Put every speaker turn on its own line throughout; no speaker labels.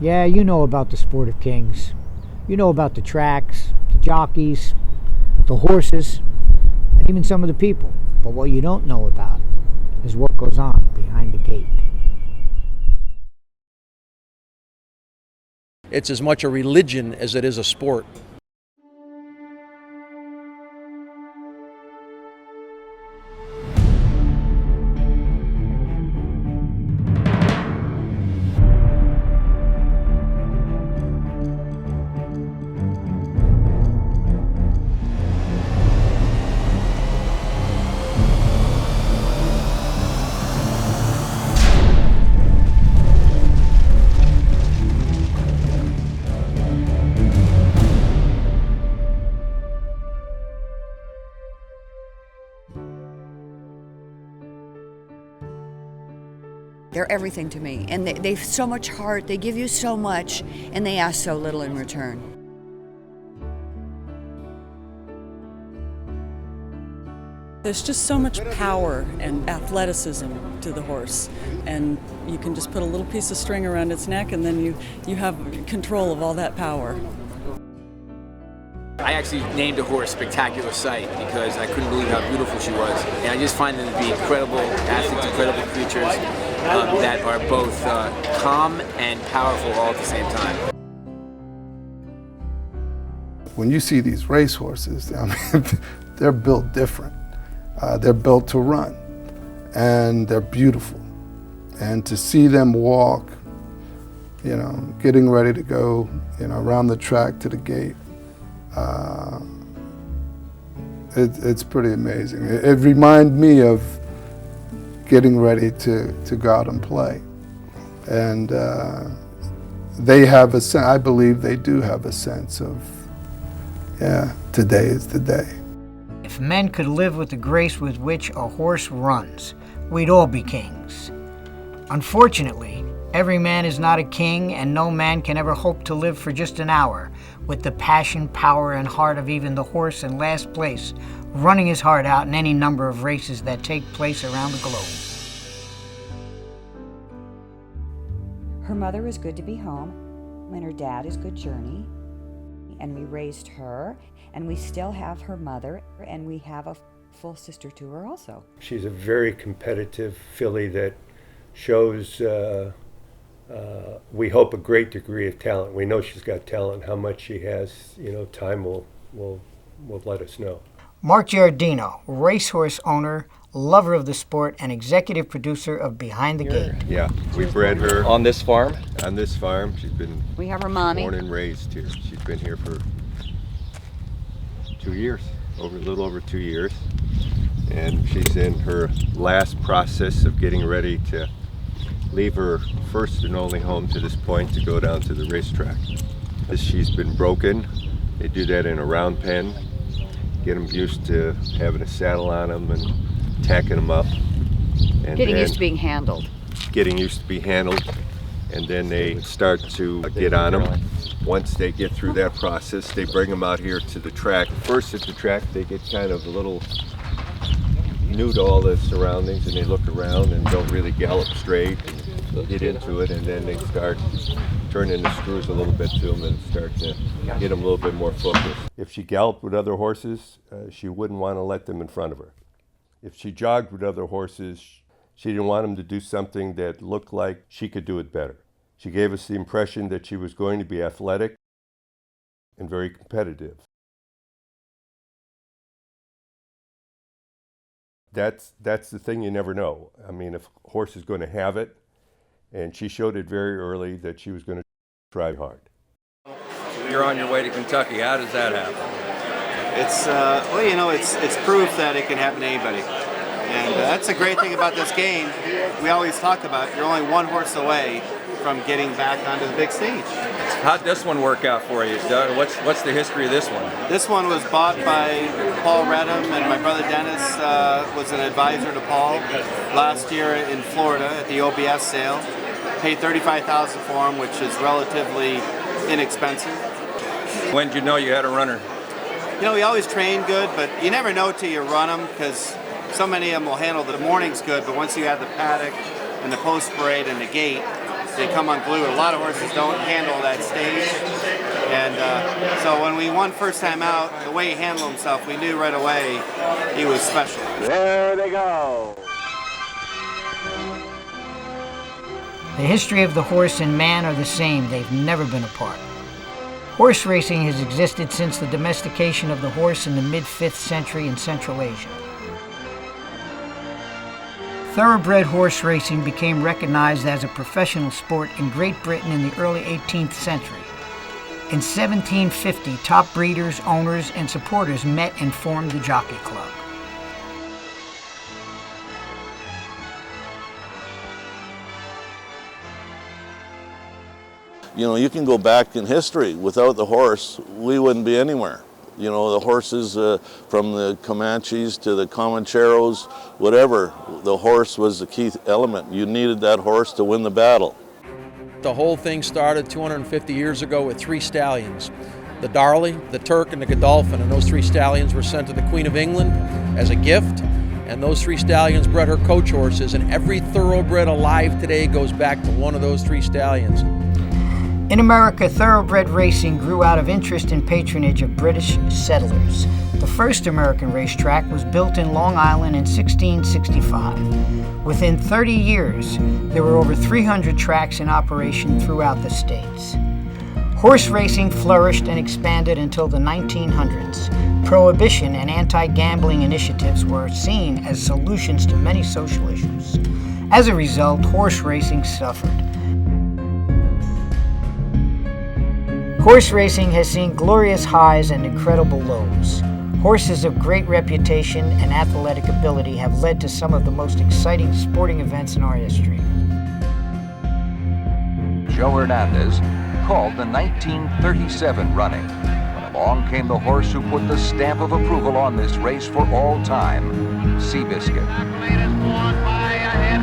Yeah, you know about the sport of kings. You know about the tracks, the jockeys, the horses, and even some of the people. But what you don't know about is what goes on behind the gate.
It's as much a religion as it is a sport.
They're everything to me, and they've so much heart, they give you so much, and they ask so little in return.
There's just so much power and athleticism to the horse, and you can just put a little piece of string around its neck, and then you have control of all that power.
I actually named a horse Spectacular Sight because I couldn't believe how beautiful she was. And I just find them to be incredible athletes, incredible creatures that are both calm and powerful all at the same time.
When you see these race horses, I mean, they're built different. They're built to run, and they're beautiful. And to see them walk, you know, getting ready to go, you know, around the track to the gate, it's pretty amazing. It reminds me of getting ready to go out and play. And they have a sense, I believe they do have a sense of, yeah, today is the day.
If men could live with the grace with which a horse runs, we'd all be kings. Unfortunately, every man is not a king, and no man can ever hope to live for just an hour with the passion, power, and heart of even the horse in last place, running his heart out in any number of races that take place around the globe.
Her mother was good to be home, and her dad is good journey, and we raised her, and we still have her mother, and we have a full sister to her also.
She's a very competitive filly that shows, we hope, a great degree of talent. We know she's got talent. How much she has, you know, time will let us know.
Mark Giardino, racehorse owner, lover of the sport, and executive producer of Behind the Gate.
Yeah, we bred her
On this farm?
on this farm. She's been
We have her mommy.
born and raised here. She's been here for 2 years, a little over 2 years. And she's in her last process of getting ready to leave her first and only home to this point to go down to the racetrack. She's been broken. They do that in a round pen, get them used to having a saddle on them and tacking them up. And
Getting used to being handled.
Getting used to be handled, and then they start to get on them. Once they get through that process, they bring them out here to the track. First at the track, they get kind of a little new to all the surroundings, and they look around and don't really gallop straight and get into it, and then they start turning the screws a little bit to them and start to get them a little bit more focused. If she galloped with other horses, she wouldn't want to let them in front of her. If she jogged with other horses, she didn't want them to do something that looked like she could do it better. She gave us the impression that she was going to be athletic and very competitive. That's the thing, you never know. I mean, if a horse is going to have it, and she showed it very early that she was going to try hard.
You're on your way to Kentucky. How does that happen?
It's, well, you know, it's proof that it can happen to anybody. And that's the great thing about this game. We always talk about you're only one horse away from getting back onto the big stage.
How'd this one work out for you, Doug? What's the history of this one?
This one was bought by Paul Redham, and my brother Dennis was an advisor to Paul last year in Florida at the OBS sale. Paid $35,000 for him, which is relatively inexpensive.
When did you know you had a runner?
You know, we always train good, but you never know till you run them, because so many of them will handle the mornings good, but once you add the paddock and the post parade and the gate, they come unglued. A lot of horses don't handle that stage. And so when we won first time out, the way he handled himself, we knew right away he was special.
There they go.
The history of the horse and man are the same. They've never been apart. Horse racing has existed since the domestication of the horse in the mid-5th century in Central Asia. Thoroughbred horse racing became recognized as a professional sport in Great Britain in the early 18th century. In 1750, top breeders, owners, and supporters met and formed the Jockey Club.
You know, you can go back in history. Without the horse, we wouldn't be anywhere. You know, the horses from the Comanches to the Comancheros, whatever, the horse was the key element. You needed that horse to win the battle.
The whole thing started 250 years ago with 3 stallions. The Daryle, the Turk, and the Godolphin, and those 3 stallions were sent to the Queen of England as a gift, and those 3 stallions bred her coach horses, and every thoroughbred alive today goes back to one of those 3 stallions.
In America, thoroughbred racing grew out of interest and patronage of British settlers. The first American racetrack was built in Long Island in 1665. Within 30 years, there were over 300 tracks in operation throughout the states. Horse racing flourished and expanded until the 1900s. Prohibition and anti-gambling initiatives were seen as solutions to many social issues. As a result, horse racing suffered. Horse racing has seen glorious highs and incredible lows. Horses of great reputation and athletic ability have led to some of the most exciting sporting events in our history.
Joe Hernandez called the 1937 running, when along came the horse who put the stamp of approval on this race for all time, Seabiscuit.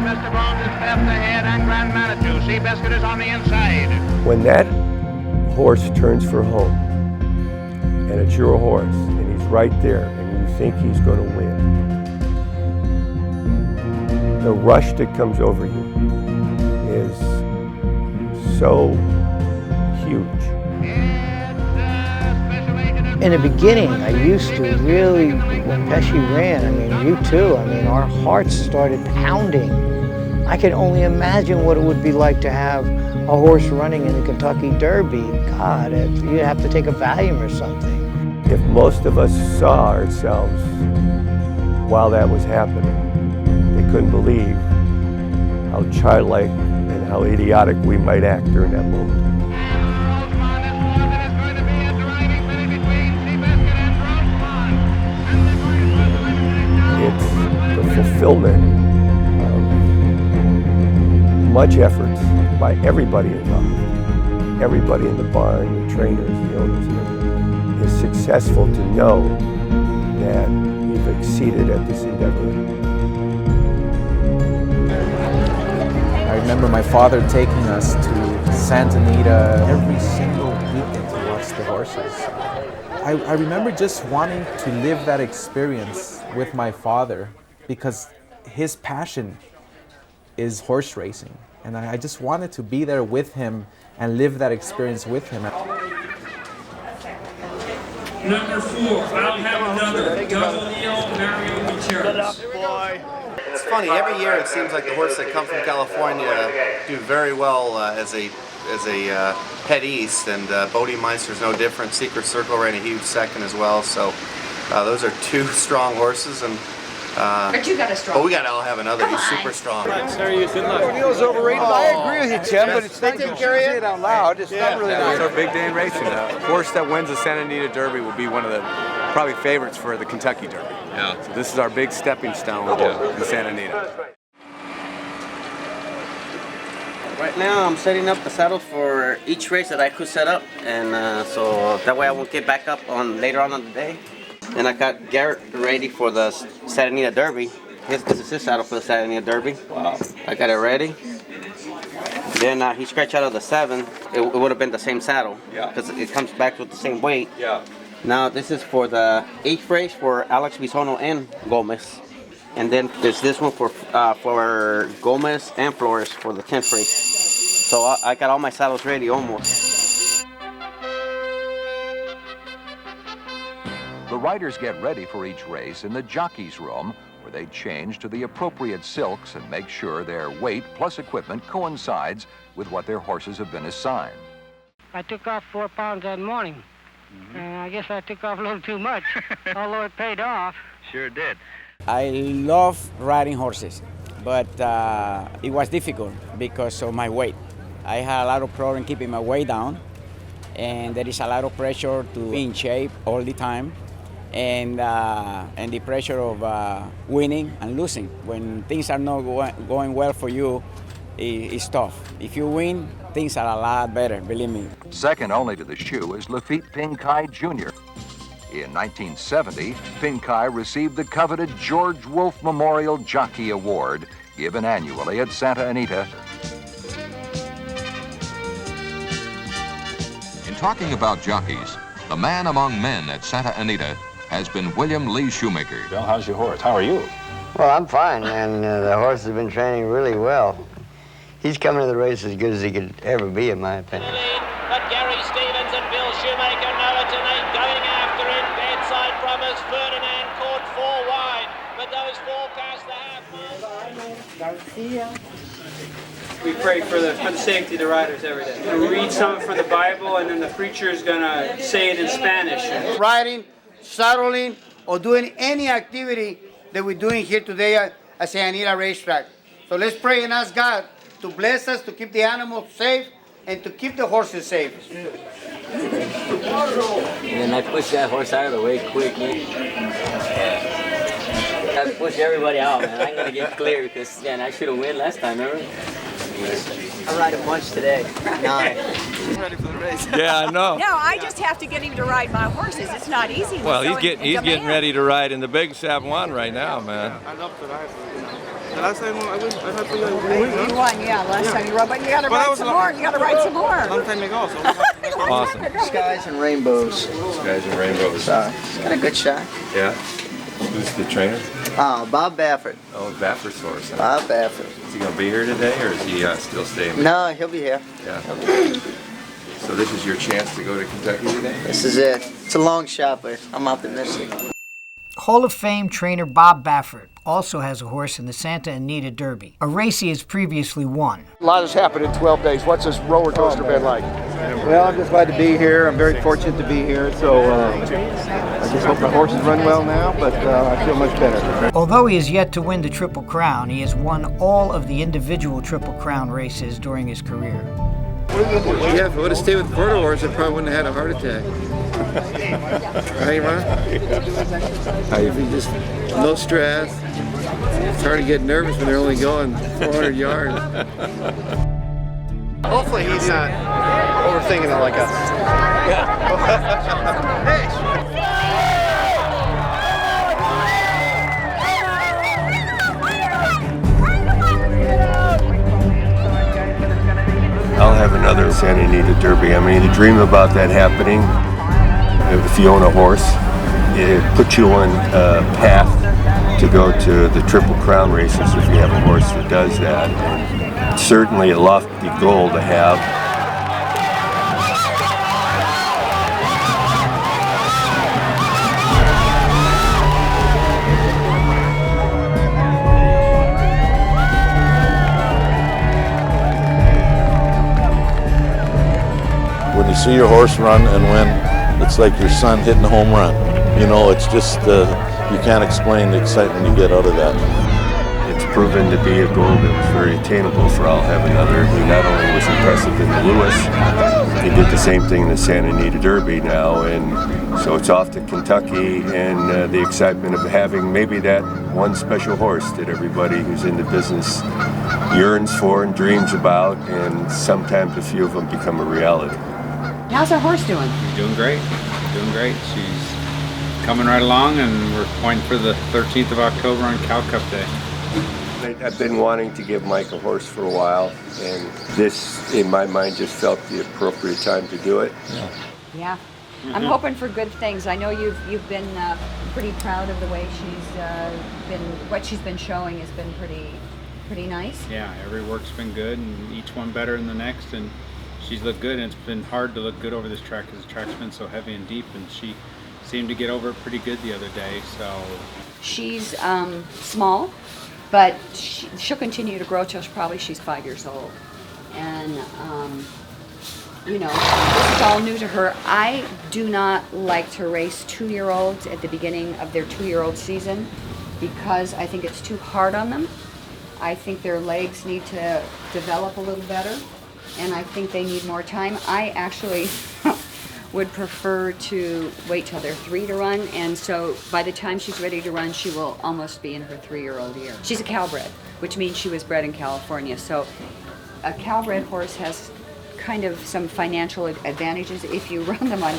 Mr. Bones is left ahead and Grand Manitou. Seabiscuit is on the inside.
When that horse turns for home, and it's your horse, and he's right there, and you think he's going to win, the rush that comes over you is so huge.
In the beginning, I used to really, when Pesci ran, I mean, you too, I mean, our hearts started pounding. I can only imagine what it would be like to have a horse running in the Kentucky Derby. God, you'd have to take a Valium or something.
If most of us saw ourselves while that was happening, they couldn't believe how childlike and how idiotic we might act during that moment. It's the fulfillment of much effort by everybody involved. Everybody in the barn, the trainers, the owners, is successful to know that you've exceeded at this endeavor.
I remember my father taking us to Santa Anita every single weekend to watch the horses. I remember just wanting to live that experience with my father because his passion is horse racing. And I just wanted to be there with him and live that experience with him.
Number 4, I'll have another. Galileo Mario Gutierrez.
It's funny, every year it seems like the horses that come from California do very well as a head east, and Bodie Meister's no different. Secret Circle ran a huge second as well, so those are 2 strong horses. And
but you got a strong.
But we got to all have another. He's super strong.
Good luck.
O'Neill's overrated. I agree with you, Tim, but it's not you say it out loud. It's not really.
It's our big day in racing. A horse that wins the Santa Anita Derby will be one of the probably favorites for the Kentucky Derby.
Yeah.
So this is our big stepping stone in Santa Anita.
Right now I'm setting up the saddles for each race that I could set up, and so that way I won't get back up on later on in the day. And I got Garrett ready for the Santa Anita Derby. This is his saddle for the Santa Anita Derby. Wow. I got it ready. Then he scratched out of the 7. It would have been the same saddle. Yeah. Because it comes back with the same weight.
Yeah.
Now this is for the 8th race for Alex Bisono and Gomez. And then there's this one for Gomez and Flores for the 10th race. So I got all my saddles ready almost.
The riders get ready for each race in the jockey's room, where they change to the appropriate silks and make sure their weight plus equipment coincides with what their horses have been assigned.
I took off 4 pounds that morning, and I guess I took off a little too much, although it paid off.
Sure did.
I love riding horses, but it was difficult because of my weight. I had a lot of problem keeping my weight down, and there is a lot of pressure to be in shape all the time, and the pressure of winning and losing. When things are not going well for you, it's tough. If you win, things are a lot better, believe me.
Second only to the shoe is Lafitte Pinkai Jr. In 1970, Pinkai received the coveted George Wolfe Memorial Jockey Award, given annually at Santa Anita. In talking about jockeys, the man among men at Santa Anita has been William Lee Shoemaker.
Bill, how's your horse? How are you?
Well, I'm fine, and the horse has been training really well. He's coming to the race as good as he could ever be, in my opinion.
But Gary Stevens and Bill Shoemaker know it tonight, going after it. Bedside Promise, Ferdinand caught 4 wide, but those 4 cast the half.
We pray for the safety of the riders every day. We read something from the Bible, and then the preacher is going to say it in Spanish.
Riding, saddling, or doing any activity that we're doing here today at Santa Anita Racetrack. So let's pray and ask God to bless us, to keep the animals safe, and to keep the horses safe.
And I pushed that horse out of the way quick. I pushed everybody out, man. I'm gonna get clear because, man, I should have won last time, remember? I ride a bunch today. 9.
Ready for the race.
Yeah, I know.
No, I just have to get him to ride my horses. It's not easy.
Well, he's getting ready to ride in the big Sav1 right now, man.
I love to ride. The last time I had to win,
You won, yeah, last time you rode, but you gotta ride some more. You gotta ride some more.
Long time ago, so
awesome.
Skies and rainbows.
Skies and rainbows.
He's got a good shot.
Yeah. Who's the trainer?
Bob Baffert.
Oh, Baffert's horse. Huh?
Bob Baffert.
Is he going to be here today, or is he still staying?
No, he'll be here.
Yeah. So this is your chance to go to Kentucky today?
This is it. It's a long shot, but I'm optimistic.
Hall of Fame trainer Bob Baffert also has a horse in the Santa Anita Derby, a race he has previously won.
A lot has happened in 12 days. What's this roller coaster been like?
Well, I'm just glad to be here. I'm very fortunate to be here. So I just hope my horses run well now, but I feel much better.
Although he has yet to win the Triple Crown, he has won all of the individual Triple Crown races during his career.
Yeah, if I would have stayed with the quarter horse, I probably wouldn't have had a heart attack. Right, Ron? If you just, no stress. It's hard to get nervous when they're only going 400 yards.
Hopefully he's not overthinking it like us.
I'll have another Santa Anita Derby. I mean, to dream about that happening, if you own a horse, it puts you on a path to go to the Triple Crown races if you have a horse that does that. And certainly a lofty goal to have.
When you see your horse run and win, it's like your son hitting a home run. You know, it's just, you can't explain the excitement you get out of that.
It's proven to be a goal that was very attainable for I'll Have Another. He not only was impressive in the Lewis, he did the same thing in the Santa Anita Derby now, and so it's off to Kentucky, and the excitement of having maybe that one special horse that everybody who's in the business yearns for and dreams about, and sometimes a few of them become a reality.
How's our horse doing?
Doing great. Doing great. She's coming right along, and we're pointing for the 13th of October on Cow Cup Day.
I've been wanting to give Mike a horse for a while, and this, in my mind, just felt the appropriate time to do it.
Yeah. I'm hoping for good things. I know you've been pretty proud of the way what she's been showing has been pretty pretty nice?
Yeah, every work's been good, and each one better than the next, and she's looked good, and it's been hard to look good over this track because the track's been so heavy and deep, and she seemed to get over it pretty good the other day, so.
She's small, but she'll continue to grow till she's 5 years old. And, you know, this is all new to her. I do not like to race 2-year-olds at the beginning of their 2-year-old season because I think it's too hard on them. I think their legs need to develop a little better, and I think they need more time. I actually would prefer to wait till they're 3 to run, and so by the time she's ready to run, she will almost be in her 3-year-old year. She's a Calbred, which means she was bred in California, so a Calbred horse has kind of some financial advantages if you run them on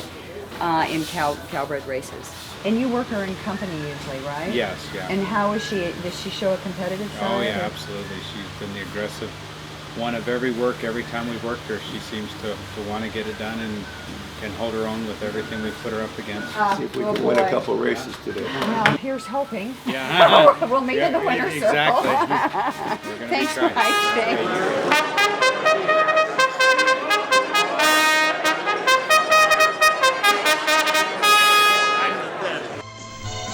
in Calbred races. And you work her in company usually, right?
Yes, yeah.
And how is she? Does she show a competitive side?
Oh yeah, absolutely. She's been the aggressive one of every work. Every time we've worked her, she seems to want to get it done and can hold her own with everything we put her up against.
See if we can win a couple races today.
Well, here's hoping.
Yeah.
We'll meet in the winner's circle.
Exactly. We're gonna
Thanks,
be trying.
Mike.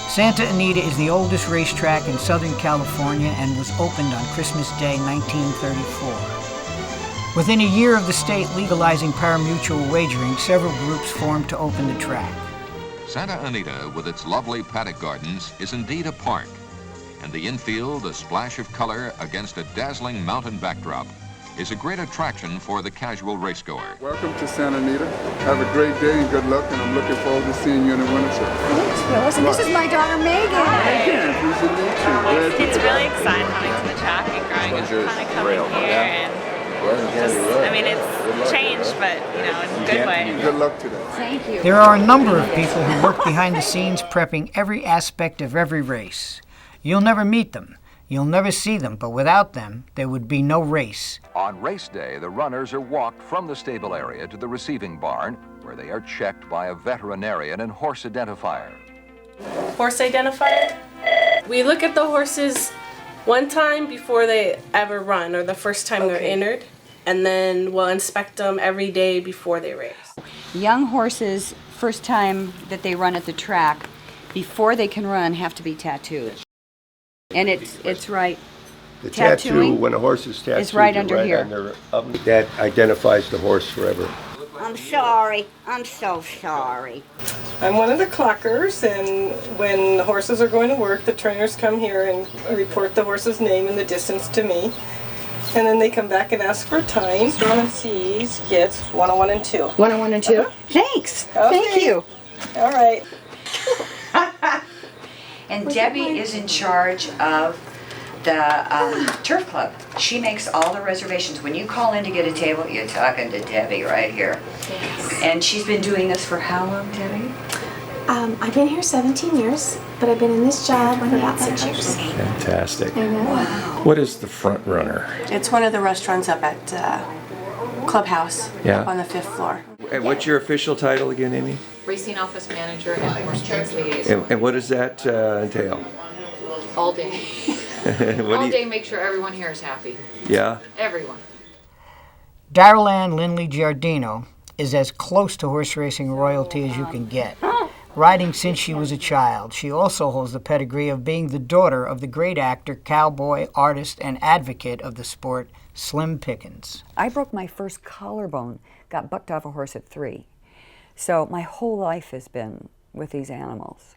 Santa Anita is the oldest racetrack in Southern California and was opened on Christmas Day 1934. Within a year of the state legalizing pari-mutuel wagering, several groups formed to open the track.
Santa Anita, with its lovely paddock gardens, is indeed a park. And the infield, a splash of color against a dazzling mountain backdrop, is a great attraction for the casual racegoer.
Welcome to Santa Anita. Have a great day and good luck, and I'm looking forward to seeing you in the winter circle.
Thanks, Phyllis. And this is my daughter, Megan.
Megan, pleased to meet you.
It's really exciting coming to the track and growing up, kind of coming here, and just, I mean, it's changed, but, you know, in a good way.
Good luck today.
Thank you.
There are a number of people who work behind the scenes prepping every aspect of every race. You'll never meet them. You'll never see them, but without them, there would be no race.
On race day, the runners are walked from the stable area to the receiving barn, where they are checked by a veterinarian and horse identifier.
Horse identifier? We look at the horses one time before they ever run, or the first time they're entered, and then we'll inspect them every day before they race.
Young horses, first time that they run at the track, before they can run, have to be tattooed. And it's right.
The tattoo, when a horse is tattooed,
is right under here.
That identifies the horse forever.
I'm sorry. I'm so sorry.
I'm one of the clockers, and when the horses are going to work, the trainers come here and report the horse's name and the distance to me. And then they come back and ask for time. Strong and C's gets 101 and 2.
101 and 2? Thanks.
Okay.
Thank you.
All right.
And Debbie is in charge of the turf club. She makes all the reservations. When you call in to get a table, you're talking to Debbie right here.
Yes.
And she's been doing this for how long, Debbie?
I've been here 17 years, but I've been in this job for about 6 years.
Fantastic.
I know.
Wow.
What is the front runner?
It's one of the restaurants up at Clubhouse,
Yeah.
up on the 5th floor.
And what's your official title again, Amy?
Racing office manager and horse trades liaison.
And what does that entail?
All day. All day, make sure everyone here is happy.
Yeah?
Everyone.
Daryle Lindley Giardino is as close to horse racing royalty as you can get. Riding since she was a child, she also holds the pedigree of being the daughter of the great actor, cowboy, artist, and advocate of the sport, Slim Pickens.
I broke my first collarbone, got bucked off a horse at 3. So my whole life has been with these animals.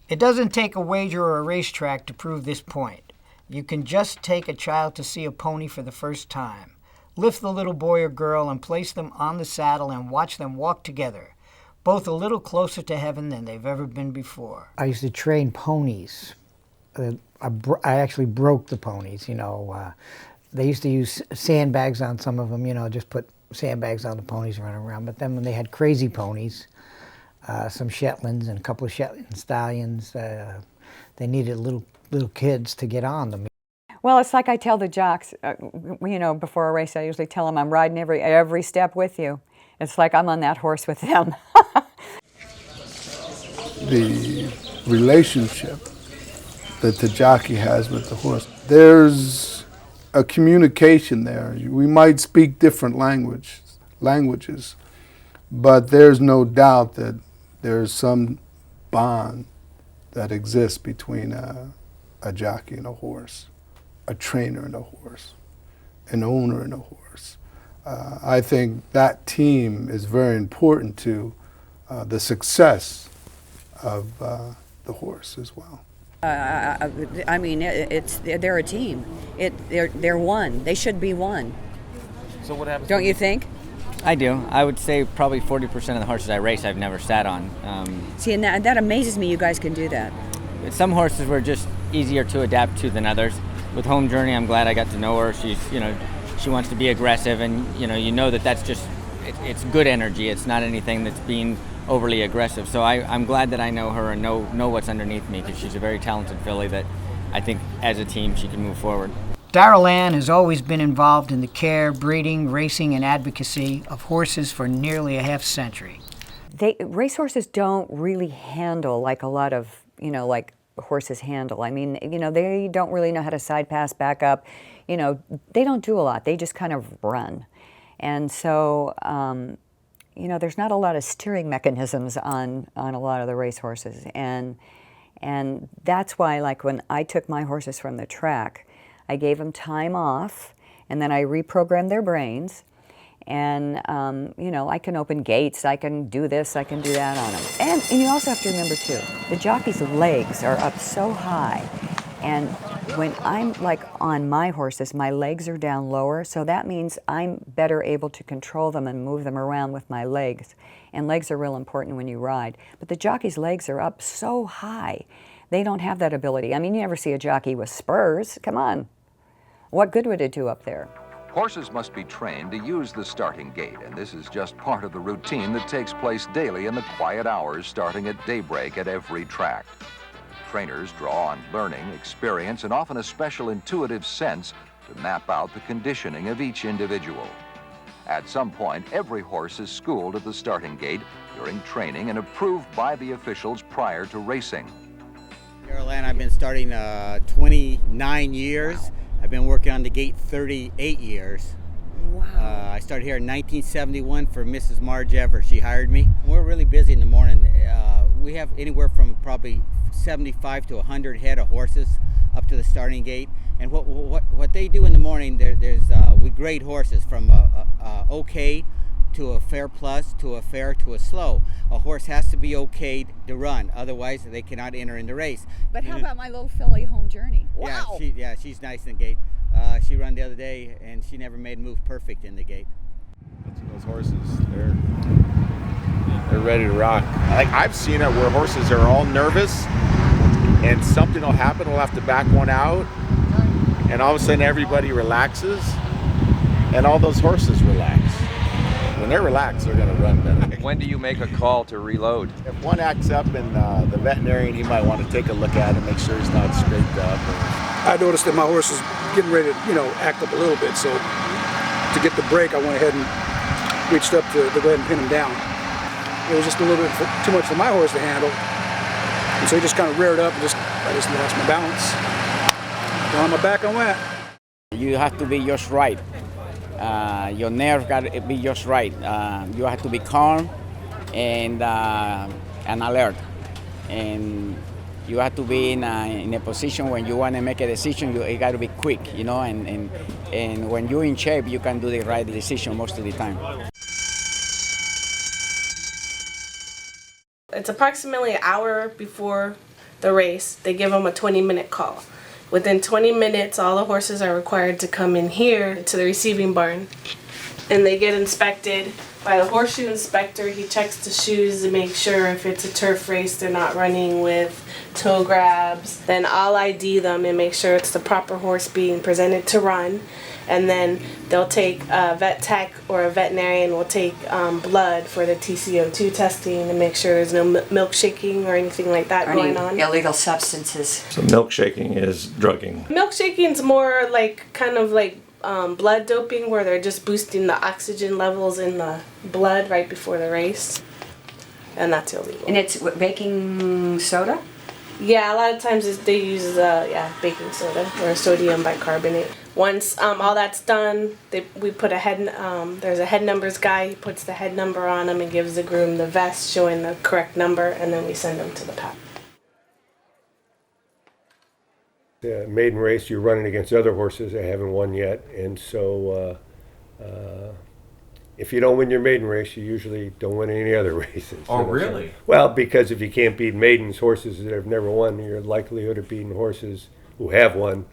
It doesn't take a wager or a racetrack to prove this point. You can just take a child to see a pony for the first time. Lift the little boy or girl and place them on the saddle and watch them walk together, both a little closer to heaven than they've ever been before. I used to train ponies. I actually broke the ponies, you know. They used to use sandbags on some of them, you know, just put sandbags on the ponies running around. But then when they had crazy ponies, some Shetlands and a couple of Shetland stallions, they needed little kids to get on them.
Well, it's like I tell the jocks, you know, before a race, I usually tell them I'm riding every step with you. It's like I'm on that horse with them.
The relationship that the jockey has with the horse. There's
a communication there. We might speak different languages, but there's no doubt that there's some bond that exists between a jockey and a horse, a trainer and a horse, an owner and a horse. I think that team is very important to the success of the horse as well.
I mean, they're a team. They're one. They should be one.
So what happens?
Don't you think?
I do. I would say probably 40% of the horses I race I've never sat on.
See, and that amazes me. You guys can do that.
Some horses were just easier to adapt to than others. With Home Journey, I'm glad I got to know her. She's, she wants to be aggressive, and you know that that's just it's good energy. It's not anything that's being overly aggressive. So I'm glad that I know her and know what's underneath me, because she's a very talented filly that I think as a team she can move forward.
Daryle has always been involved in the care, breeding, racing, and advocacy of horses for nearly a half-century.
Racehorses don't really handle like a lot of, like horses handle. I mean, they don't really know how to side pass, back up. They don't do a lot. They just kind of run. And so, there's not a lot of steering mechanisms on a lot of the racehorses. And that's why, like, when I took my horses from the track, I gave them time off, and then I reprogrammed their brains. And, I can open gates, I can do this, I can do that on them. And you also have to remember, too, the jockey's legs are up so high. And when I'm, like, on my horses, my legs are down lower, so that means I'm better able to control them and move them around with my legs. And legs are real important when you ride. But the jockey's legs are up so high, they don't have that ability. I mean, you never see a jockey with spurs. Come on. What good would it do up there?
Horses must be trained to use the starting gate, and this is just part of the routine that takes place daily in the quiet hours starting at daybreak at every track. Trainers draw on learning, experience, and often a special intuitive sense to map out the conditioning of each individual. At some point, every horse is schooled at the starting gate during training and approved by the officials prior to racing.
Daryle, I've been starting 29 years. Wow. I've been working on the gate 38 years. Wow. I started here in 1971 for Mrs. Marge Everett. She hired me. We're really busy in the morning. We have anywhere from probably 75 to 100 head of horses up to the starting gate. And what they do in the morning, we grade horses from a okay to a fair plus to a fair to a slow. A horse has to be okayed to run, otherwise they cannot enter in the race.
But how about my little filly Home Journey? Wow.
Yeah, she's nice in the gate. She ran the other day and she never made a move perfect in the gate.
Those horses, they're ready to rock. Like, I've seen it where horses are all nervous and something will happen, we'll have to back one out, and all of a sudden everybody relaxes and all those horses relax. When they're relaxed, they're going to run better.
When do you make a call to reload?
If one acts up, and the veterinarian, he might want to take a look at it, make sure he's not scraped up.
I noticed that my horse is getting ready to, act up a little bit. So to get the break, I went ahead and reached up to go ahead and pin him down. It was just a little bit too much for my horse to handle. And so he just kind of reared up and I just lost my balance. On my back I went.
You have to be just right. Your nerve got to be just right. You have to be calm and alert. And you have to be in a position when you want to make a decision, you got to be quick, and when you're in shape, you can do the right decision most of the time.
It's approximately an hour before the race. They give them a 20-minute call. Within 20 minutes, all the horses are required to come in here to the receiving barn, and they get inspected by the horseshoe inspector. He checks the shoes to make sure if it's a turf race they're not running with toe grabs. Then I'll ID them and make sure it's the proper horse being presented to run. And then they'll take a vet tech or a veterinarian will take blood for the TCO2 testing to make sure there's no milkshaking or anything like that going on.
Illegal substances.
So milkshaking is drugging.
Milkshaking's more like kind of like blood doping, where they're just boosting the oxygen levels in the blood right before the race, and that's illegal.
And it's baking soda?
Yeah, a lot of times they use baking soda or sodium bicarbonate. Once all that's done, we put a head. There's a head numbers guy. He puts the head number on them and gives the groom the vest showing the correct number, and then we send them to the paddock.
The maiden race, you're running against other horses that haven't won yet, and so if you don't win your maiden race, you usually don't win any other races.
Oh, really?
Well, because if you can't beat maidens, horses that have never won, your likelihood of beating horses who have won,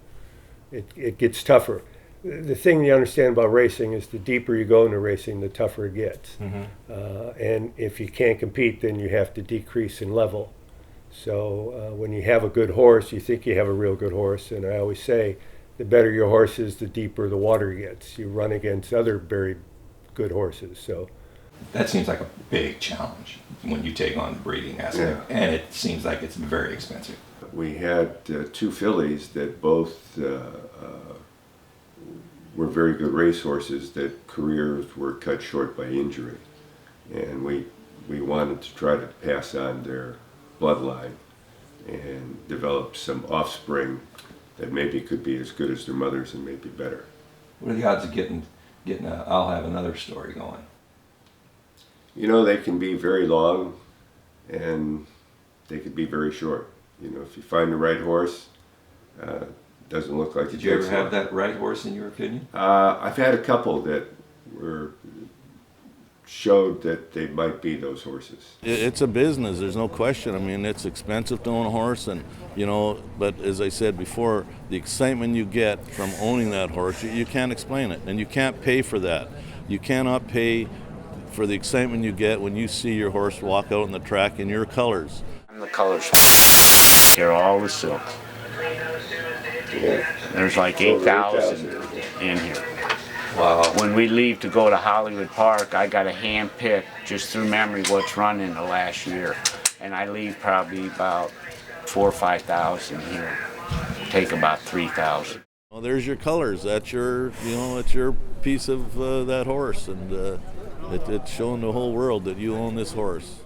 it gets tougher. The thing you understand about racing is the deeper you go into racing, the tougher it gets. And if you can't compete, then you have to decrease in level. So when you have a good horse, you think you have a real good horse. And I always say, the better your horse is, the deeper the water gets. You run against other very good horses. So
that seems like a big challenge when you take on the breeding aspect, and it seems like it's very expensive.
We had 2 fillies that both were very good race horses that careers were cut short by injury, and we wanted to try to pass on their bloodline and develop some offspring that maybe could be as good as their mothers and maybe better.
What are the odds of getting a I'll have another story going?
You know, they can be very long and they could be very short. You know, if you find the right horse, doesn't look like.
Did you ever have that right horse in your opinion?
I've had a couple that showed that they might be those horses.
It's a business, there's no question. I mean, it's expensive to own a horse, and you know, but as I said before, the excitement you get from owning that horse, you can't explain it, and you can't pay for that. You cannot pay for the excitement you get when you see your horse walk out on the track in your colors.
The colors, they're all the silk. There's like 8,000 in here. Wow. When we leave to go to Hollywood Park, I got to hand pick just through memory what's run in the last year. And I leave probably about 4,000 or 5,000 here. Take about 3,000.
Well, there's your colors. That's your, you know, it's your piece of that horse, and it's showing the whole world that you own this horse.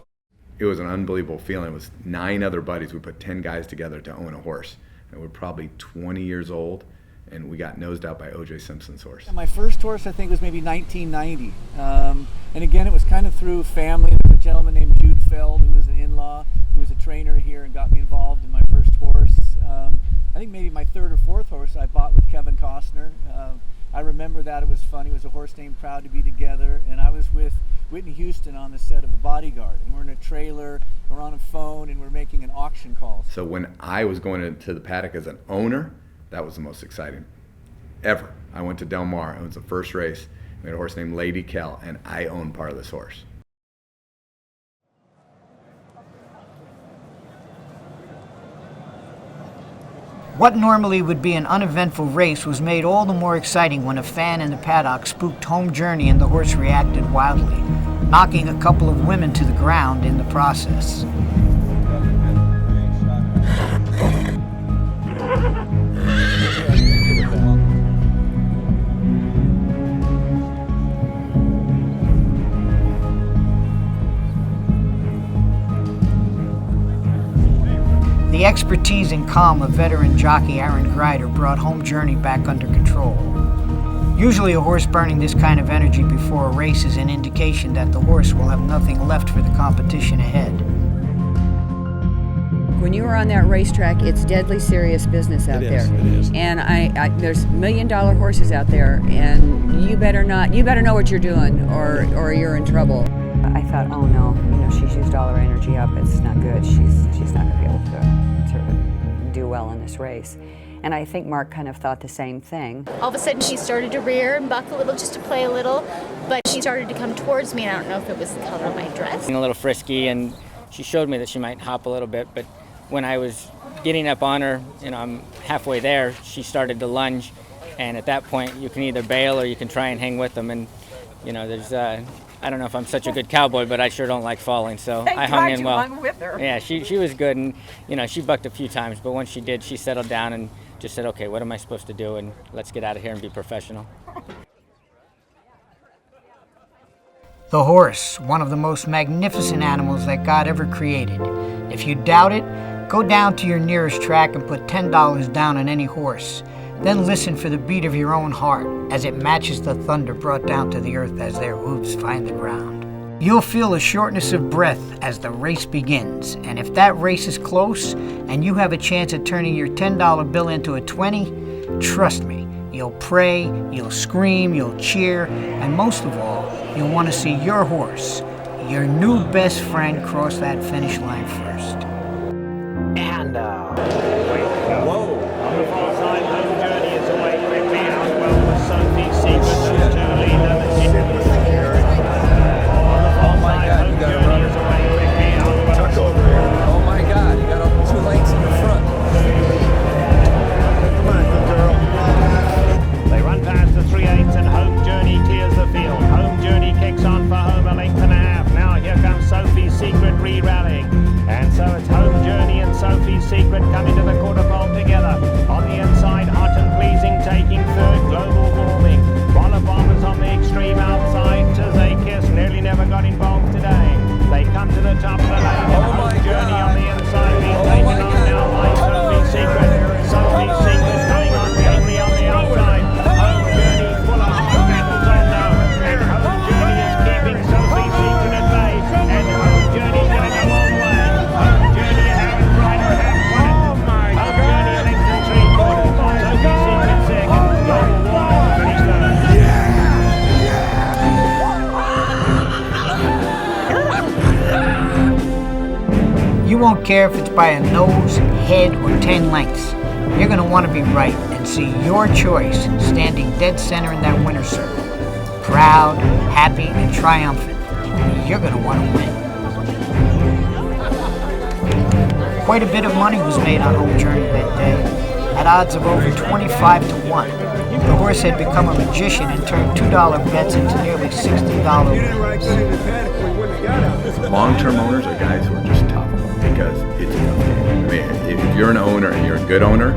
It was an unbelievable feeling. It was 9 other buddies. We put 10 guys together to own a horse. And we're probably 20 years old, and we got nosed out by O.J. Simpson's horse.
My first horse, I think, was maybe 1990. And again, it was kind of through family. There was a gentleman named Jude Feld, who was an in-law, who was a trainer here and got me involved in my first horse. I think maybe my 3rd or 4th horse I bought with Kevin Costner. I remember that. It was fun. It was a horse named Proud to Be Together, and I was with Whitney Houston on the set of The Bodyguard, and we're in a trailer, we're on a phone, and we're making an auction call.
So when I was going into the paddock as an owner, that was the most exciting ever. I went to Del Mar. It was the first race. We had a horse named Lady Kell, and I owned part of this horse.
What normally would be an uneventful race was made all the more exciting when a fan in the paddock spooked Home Journey and the horse reacted wildly, knocking a couple of women to the ground in the process. The expertise and calm of veteran jockey Aaron Greider brought Home Journey back under control. Usually a horse burning this kind of energy before a race is an indication that the horse will have nothing left for the competition ahead.
When you are on that racetrack, it's deadly serious business out there.
It is.
And there's $1 million horses out there, and you better know what you're doing, or you're in trouble.
I thought, oh no, she's used all her energy up. It's not good. She's not going to be able to do well in this race. And I think Mark kind of thought the same thing.
All of a sudden she started to rear and buck a little just to play a little, but she started to come towards me, and I don't know if it was the color of my dress.
A little frisky, and she showed me that she might hop a little bit, but when I was getting up on her, I'm halfway there, she started to lunge, and at that point you can either bail or you can try and hang with them, and there's I don't know if I'm such a good cowboy, but I sure don't like falling, so I hung in well.
Hung with her.
Yeah, she was good, and she bucked a few times, but once she did, she settled down and just said, okay, what am I supposed to do, and let's get out of here and be professional.
The horse, one of the most magnificent animals that God ever created. If you doubt it, go down to your nearest track and put $10 down on any horse. Then listen for the beat of your own heart as it matches the thunder brought down to the earth as their hooves find the ground. You'll feel a shortness of breath as the race begins, and if that race is close and you have a chance at turning your $10 bill into a 20, trust me, you'll pray, you'll scream, you'll cheer, and most of all, you'll want to see your horse, your new best friend, cross that finish line first. And
whoa! On the far side, Home Journey is away quickly out. Well, with Sophie's Secret, those two lead them. On the far side, Home Journey is away quickly out. Tuck over here.
Oh my God! You got 2 lengths in the front.
Come on, good girl. They run past the 3/8 and Home Journey clears the field. Home Journey kicks on for home a length and a half. Now here comes Sophie's Secret re-rallying. And so it's Home Journey and Sophie's Secret coming to the quarter pole together. On the inside, Hot and Pleasing taking third, Global Warming. Roller Bombers on the extreme outside. TaJa nearly never got involved today. They come to the top of the lane. Home Journey on the inside being taken on now by Sophie's Secret. Sophie's Secret going on gamely on the outside. Home Journey full of hot battles on now. And Home Journey is keeping Sophie's Secret at bay. And Home Journey going to go all the way. Home Journey and Aaron Ryder have won it. Home Journey a length and 3/4. Sophie's Secret second. Global Warming finished third.
You won't care if it's by a nose, head, or 10 lengths. You're going to want to be right and see your choice standing dead center in that winner's circle. Proud, happy, and triumphant. You're going to want to win. Quite a bit of money was made on Home Journey that day, at odds of over 25 to 1. The horse had become a magician and turned $2 bets into nearly $60 wins.
Long-term owners are guys who are just tough because it's a tough game. I mean, if you're an owner and you're a good owner,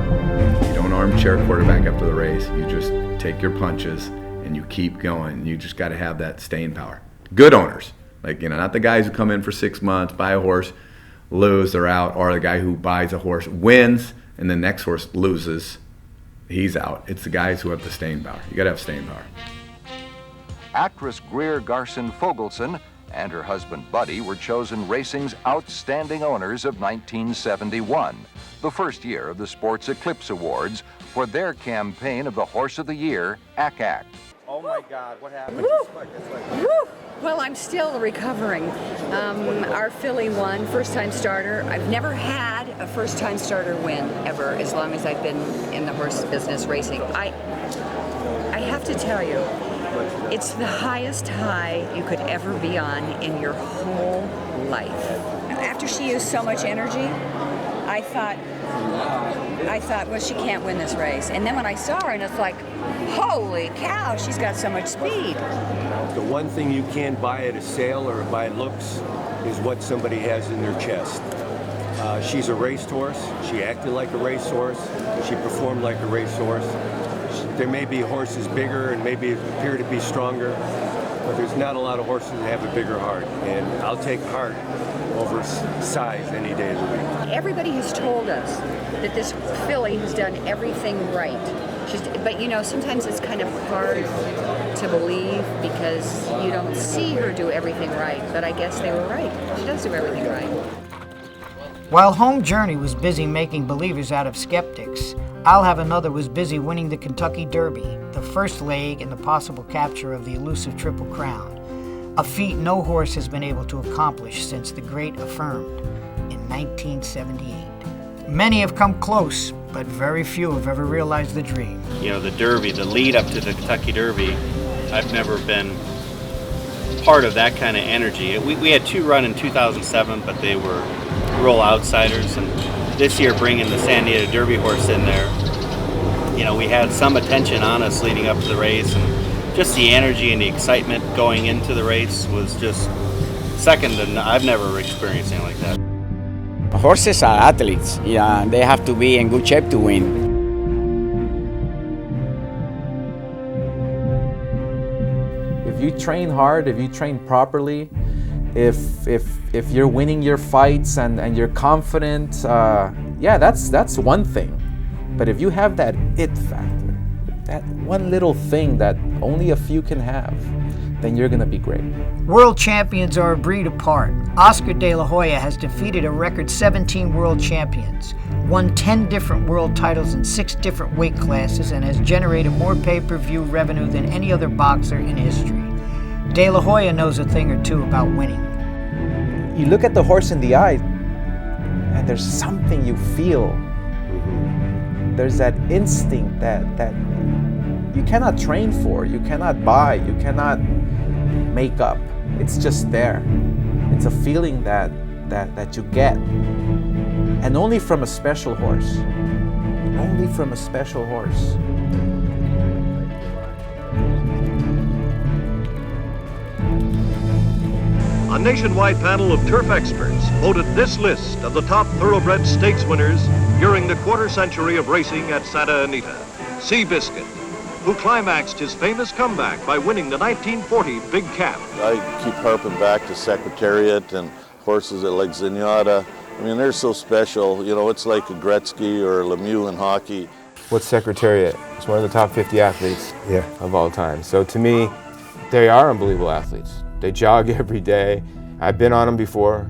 you don't armchair quarterback after the race. You just take your punches and you keep going. You just got to have that staying power. Good owners, like, you know, not the guys who come in for 6 months, buy a horse, lose, they're out, or the guy who buys a horse, wins, and the next horse loses, he's out. It's the guys who have the staying power. You got to have staying power.
Actress Greer Garson Fogelson and her husband Buddy were chosen racing's outstanding owners of 1971, the first year of the Sports Eclipse Awards, for their campaign of the Horse of the Year, Ack.
Oh my God, what happened?
Well, I'm still recovering. Our filly won, first-time starter. I've never had a first-time starter win ever, as long as I've been in the horse business racing. I have to tell you, it's the highest high you could ever be on in your whole life. After she used so much energy, I thought, well, she can't win this race. And then when I saw her, and it's like, holy cow, she's got so much speed.
The one thing you can't buy at a sale or by looks is what somebody has in their chest. She's a racehorse. She acted like a racehorse. She performed like a racehorse. There may be horses bigger and maybe appear to be stronger, but there's not a lot of horses that have a bigger heart. And I'll take heart over size any day of the week.
Everybody has told us that this filly has done everything right. But you know, sometimes it's kind of hard to believe because you don't see her do everything right. But I guess they were right. She does do everything right.
While Home Journey was busy making believers out of skeptics, I'll Have Another was busy winning the Kentucky Derby, the first leg in the possible capture of the elusive Triple Crown, a feat no horse has been able to accomplish since the Great Affirmed in 1978. Many have come close, but very few have ever realized the dream.
You know, the Derby, the lead up to the Kentucky Derby, I've never been part of that kind of energy. We had 2 run in 2007, but they were rural outsiders, and this year bringing the San Diego Derby horse in there, you know, we had some attention on us leading up to the race, and just the energy and the excitement going into the race was just second to none. I've never experienced anything like that.
Horses are athletes. Yeah, they have to be in good shape to win.
If you train hard, if you train properly, if you're winning your fights and you're confident, yeah, that's one thing. But if you have that it factor, that one little thing that only a few can have, then you're gonna be great.
World champions are a breed apart. Oscar De La Hoya has defeated a record 17 world champions, won 10 different world titles in 6 different weight classes, and has generated more pay-per-view revenue than any other boxer in history. De La Hoya knows a thing or two about winning.
You look at the horse in the eye, and there's something you feel. There's that instinct that you cannot train for, you cannot buy, you cannot make up. It's just there. It's a feeling that you get. And only from a special horse. Only from a special horse.
A nationwide panel of turf experts voted this list of the top thoroughbred stakes winners during the quarter century of racing at Santa Anita. Seabiscuit, who climaxed his famous comeback by winning the 1940 Big Cap.
I keep harping back to Secretariat and horses like Zenyatta. I mean, they're so special. You know, it's like a Gretzky or a Lemieux in hockey.
What's Secretariat? It's one of the top 50 athletes of all time. So to me, they are unbelievable athletes. They jog every day. I've been on them before,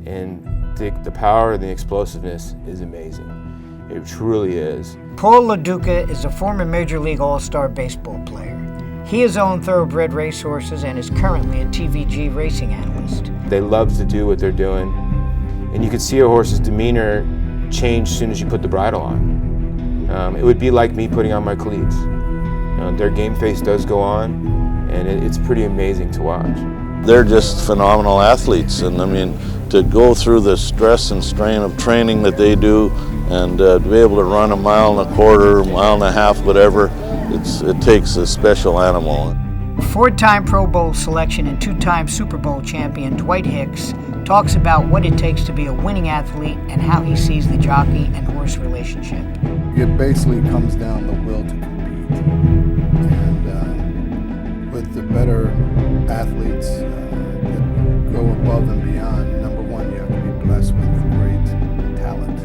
and the power and the explosiveness is amazing. It truly is.
Paul Duca is a former Major League All-Star baseball player. He has owned thoroughbred racehorses and is currently a TVG racing analyst.
They love to do what they're doing, and you can see a horse's demeanor change as soon as you put the bridle on. It would be like me putting on my cleats. Their game face does go on, and it's pretty amazing to watch.
They're just phenomenal athletes, and I mean, to go through the stress and strain of training that they do, and to be able to run 1.25 miles, 1.5 miles, whatever, it takes a special animal.
4-time Pro Bowl selection and 2-time Super Bowl champion Dwight Hicks talks about what it takes to be a winning athlete and how he sees the jockey and horse relationship.
It basically comes down to the will to compete. And with the better athletes that go above and beyond, number one, you have to be blessed with great talent.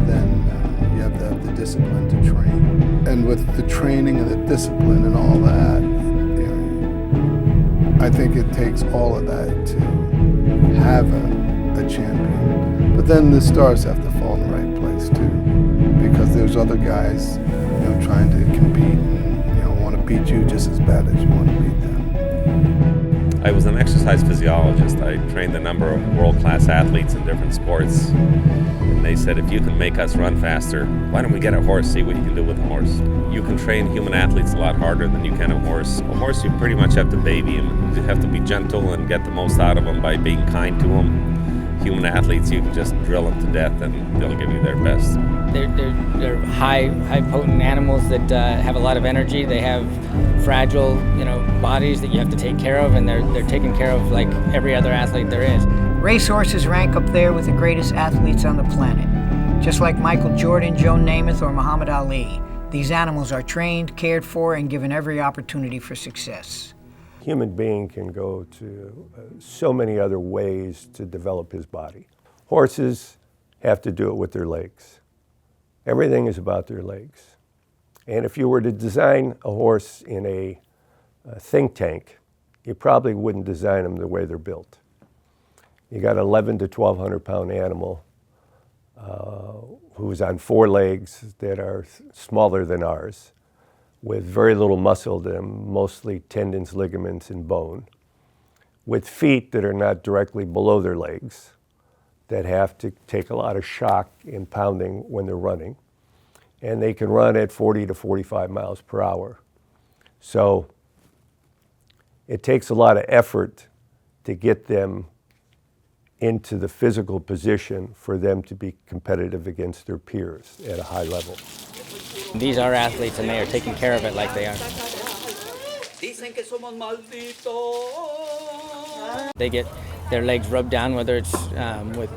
Then you have to have the discipline to train. And with the training and the discipline and all that, I think it takes all of that to have a champion. But then the stars have to fall in the right place too, because there's other guys, trying to compete and want to beat you just as bad as you want to beat them.
I was an exercise physiologist. I trained a number of world-class athletes in different sports. And they said, if you can make us run faster, why don't we get a horse, see what you can do with a horse. You can train human athletes a lot harder than you can a horse. A horse, you pretty much have to baby him. You have to be gentle and get the most out of him by being kind to him. Human athletes, you can just drill them to death and they'll give you their best.
They're high potent animals that have a lot of energy. They have fragile, bodies that you have to take care of, and they're taken care of like every other athlete there is.
Racehorses rank up there with the greatest athletes on the planet. Just like Michael Jordan, Joe Namath, or Muhammad Ali, these animals are trained, cared for, and given every opportunity for success.
Human being can go to so many other ways to develop his body. Horses have to do it with their legs. Everything is about their legs. And if you were to design a horse in a think tank, you probably wouldn't design them the way they're built. You got an 1,100 to 1,200 pound animal who's on 4 legs that are smaller than ours, with very little muscle to them, mostly tendons, ligaments, and bone, with feet that are not directly below their legs, that have to take a lot of shock and pounding when they're running. And they can run at 40 to 45 miles per hour. So it takes a lot of effort to get them into the physical position for them to be competitive against their peers at a high level.
These are athletes, and they are taking care of it like they are. They get their legs rubbed down, whether it's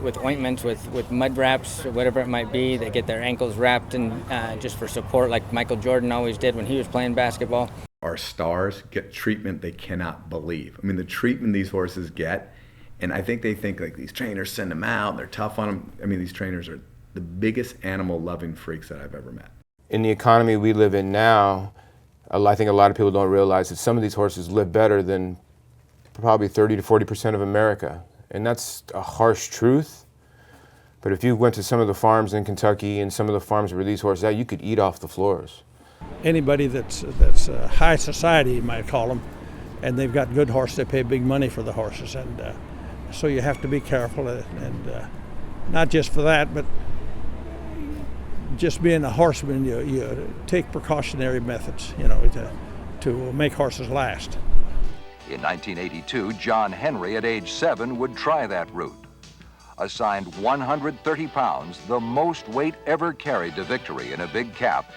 with ointments, with mud wraps, or whatever it might be. They get their ankles wrapped and just for support, like Michael Jordan always did when he was playing basketball.
Our stars get treatment they cannot believe. I mean, the treatment these horses get, and I think they think like these trainers send them out, they're tough on them. I mean, these trainers are the biggest animal-loving freaks that I've ever met.
in the economy we live in now, I think a lot of people don't realize that some of these horses live better than probably 30 to 40% of America. And that's a harsh truth. But if you went to some of the farms in Kentucky and some of the farms where these horses are, you could eat off the floors.
Anybody that's high society, you might call them, and they've got good horses, they pay big money for the horses. And so you have to be careful, and not just for that, but just being a horseman, you take precautionary methods, to make horses last.
In 1982, John Henry, at age 7, would try that route. Assigned 130 pounds, the most weight ever carried to victory in a big cap,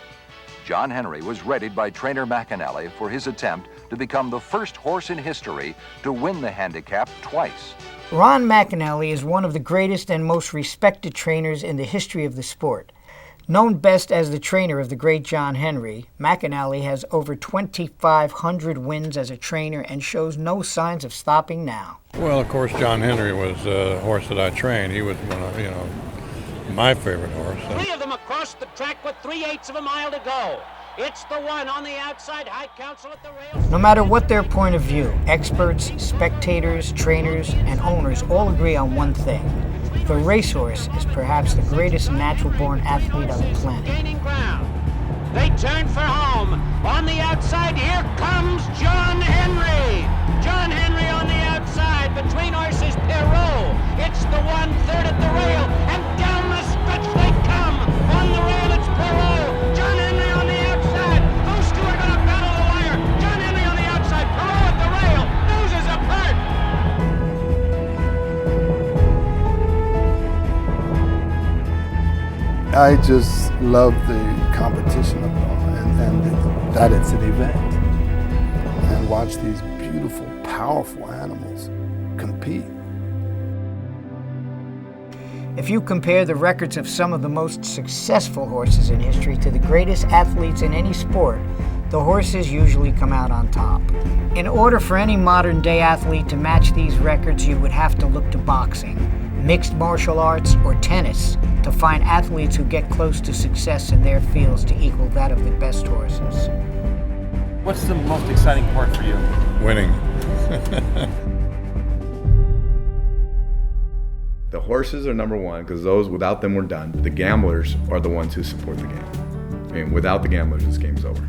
John Henry was readied by trainer McAnally for his attempt to become the first horse in history to win the handicap twice.
Ron McAnally is one of the greatest and most respected trainers in the history of the sport. Known best as the trainer of the great John Henry, McAnally has over 2,500 wins as a trainer and shows no signs of stopping now.
Well, of course, John Henry was a horse that I trained. He was one of, my favorite horse.
Three of them across the track with 3/8 of a mile to go. It's the one on the outside, High Council at the rails.
No matter what their point of view, experts, spectators, trainers, and owners all agree on one thing. The racehorse is perhaps the greatest natural-born athlete on the planet.
Gaining ground. They turn for home. On the outside, here comes John Henry. John Henry on the outside, between horses Perot. It's the 1/3 at the rail, and down the stretch they come. On the rail, it's Perot. John Henry on the outside. Those two are going to battle the wire. John Henry on the outside, Perot at the rail. Noses apart.
I just love the competition of it all, and that it's an event. And watch these beautiful, powerful animals compete.
If you compare the records of some of the most successful horses in history to the greatest athletes in any sport, the horses usually come out on top. In order for any modern-day athlete to match these records, you would have to look to boxing, mixed martial arts, or tennis to find athletes who get close to success in their fields to equal that of the best horses.
What's the most exciting part for you?
Winning.
The horses are number one because those, without them, we're done. The gamblers are the ones who support the game. And without the gamblers, this game's over.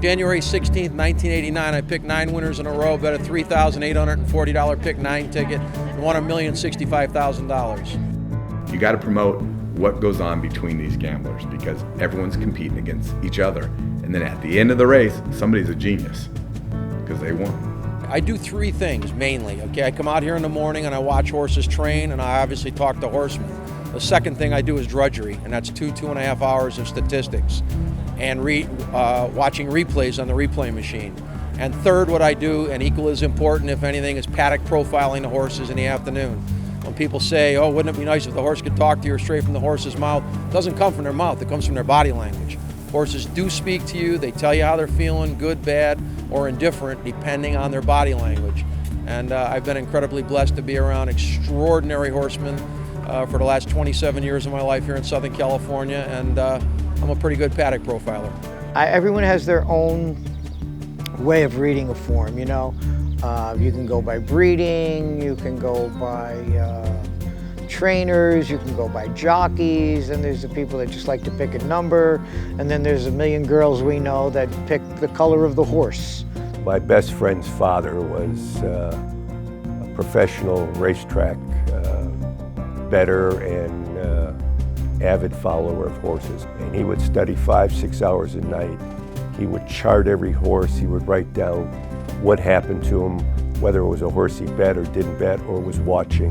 January 16th, 1989, I picked 9 winners in a row, bet a $3,840 pick 9 ticket, and won $1,065,000.
You got to promote what goes on between these gamblers because everyone's competing against each other. And then at the end of the race, somebody's a genius because they won.
I do 3 things mainly. Okay, I come out here in the morning and I watch horses train, and I obviously talk to horsemen. The second thing I do is drudgery, and that's 2.5 hours of statistics and watching replays on the replay machine. And third, what I do, and equal as important, if anything, is paddock profiling the horses in the afternoon. When people say, oh, wouldn't it be nice if the horse could talk to you straight from the horse's mouth? It doesn't come from their mouth, it comes from their body language. Horses do speak to you, they tell you how they're feeling, good, bad, or indifferent, depending on their body language. And I've been incredibly blessed to be around extraordinary horsemen for the last 27 years of my life here in Southern California, and I'm a pretty good paddock profiler.
Everyone has their own way of reading a form, you know. You can go by breeding, you can go by trainers, you can go by jockeys, and there's the people that just like to pick a number, and then there's a million girls we know that pick the color of the horse.
My best friend's father was a professional racetrack bettor and avid follower of horses. And he would study 5-6 hours a night. He would chart every horse. He would write down what happened to him, whether it was a horse he bet or didn't bet or was watching.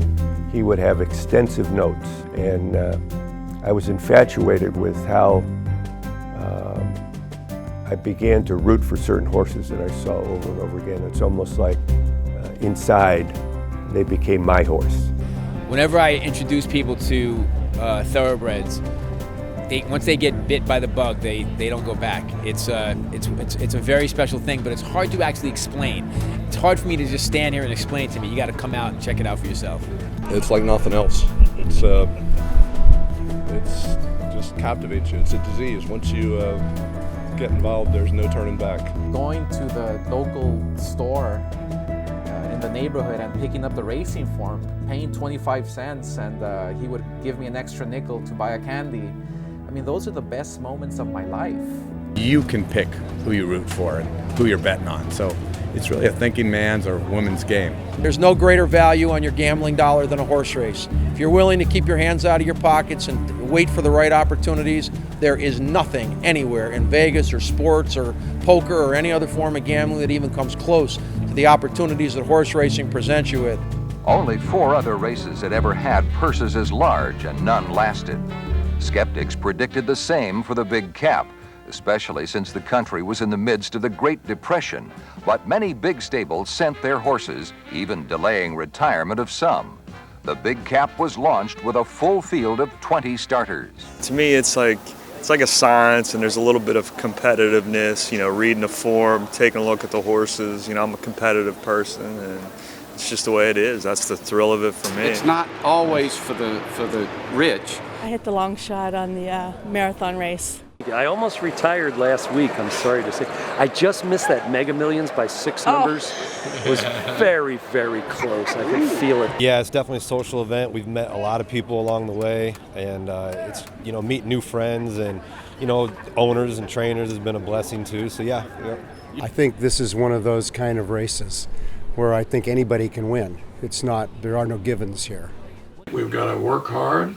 He would have extensive notes, and I was infatuated with how I began to root for certain horses that I saw over and over again. It's almost like inside they became my horse.
Whenever I introduce people to thoroughbreds, once they get bit by the bug, they don't go back. It's a very special thing, but it's hard to actually explain. It's hard for me to just stand here and explain it to me. You got to come out and check it out for yourself.
It's like nothing else. It's just
just captivates you. It's a disease. Once you get involved, there's no turning back.
Going to the local store in the neighborhood and picking up the racing form, paying 25 cents, and he would give me an extra nickel to buy a candy. I mean, those are the best moments of my life.
You can pick who you root for and who you're betting on. So it's really a thinking man's or woman's game.
There's no greater value on your gambling dollar than a horse race. If you're willing to keep your hands out of your pockets and wait for the right opportunities, there is nothing anywhere in Vegas or sports or poker or any other form of gambling that even comes close to the opportunities that horse racing presents you with.
Only 4 other races had ever had purses as large, and none lasted. Skeptics predicted the same for the big cap, especially since the country was in the midst of the Great Depression. But many big stables sent their horses, even delaying retirement of some. The big cap was launched with a full field of 20 starters.
To me, it's like a science, and there's a little bit of competitiveness, you know, reading the form, taking a look at the horses. You know, I'm a competitive person, and it's just the way it is. That's the thrill of it for me.
It's not always for the rich.
I hit the long shot on the marathon race.
I almost retired last week, I'm sorry to say. I just missed that Mega Millions by 6 numbers. It was very, very close. I could feel it.
Yeah, it's definitely a social event. We've met a lot of people along the way, and it's, you know, meet new friends, and, you know, owners and trainers has been a blessing too. So yeah.
I think this is one of those kind of races where I think anybody can win. It's not, there are no givens here.
We've got to work hard,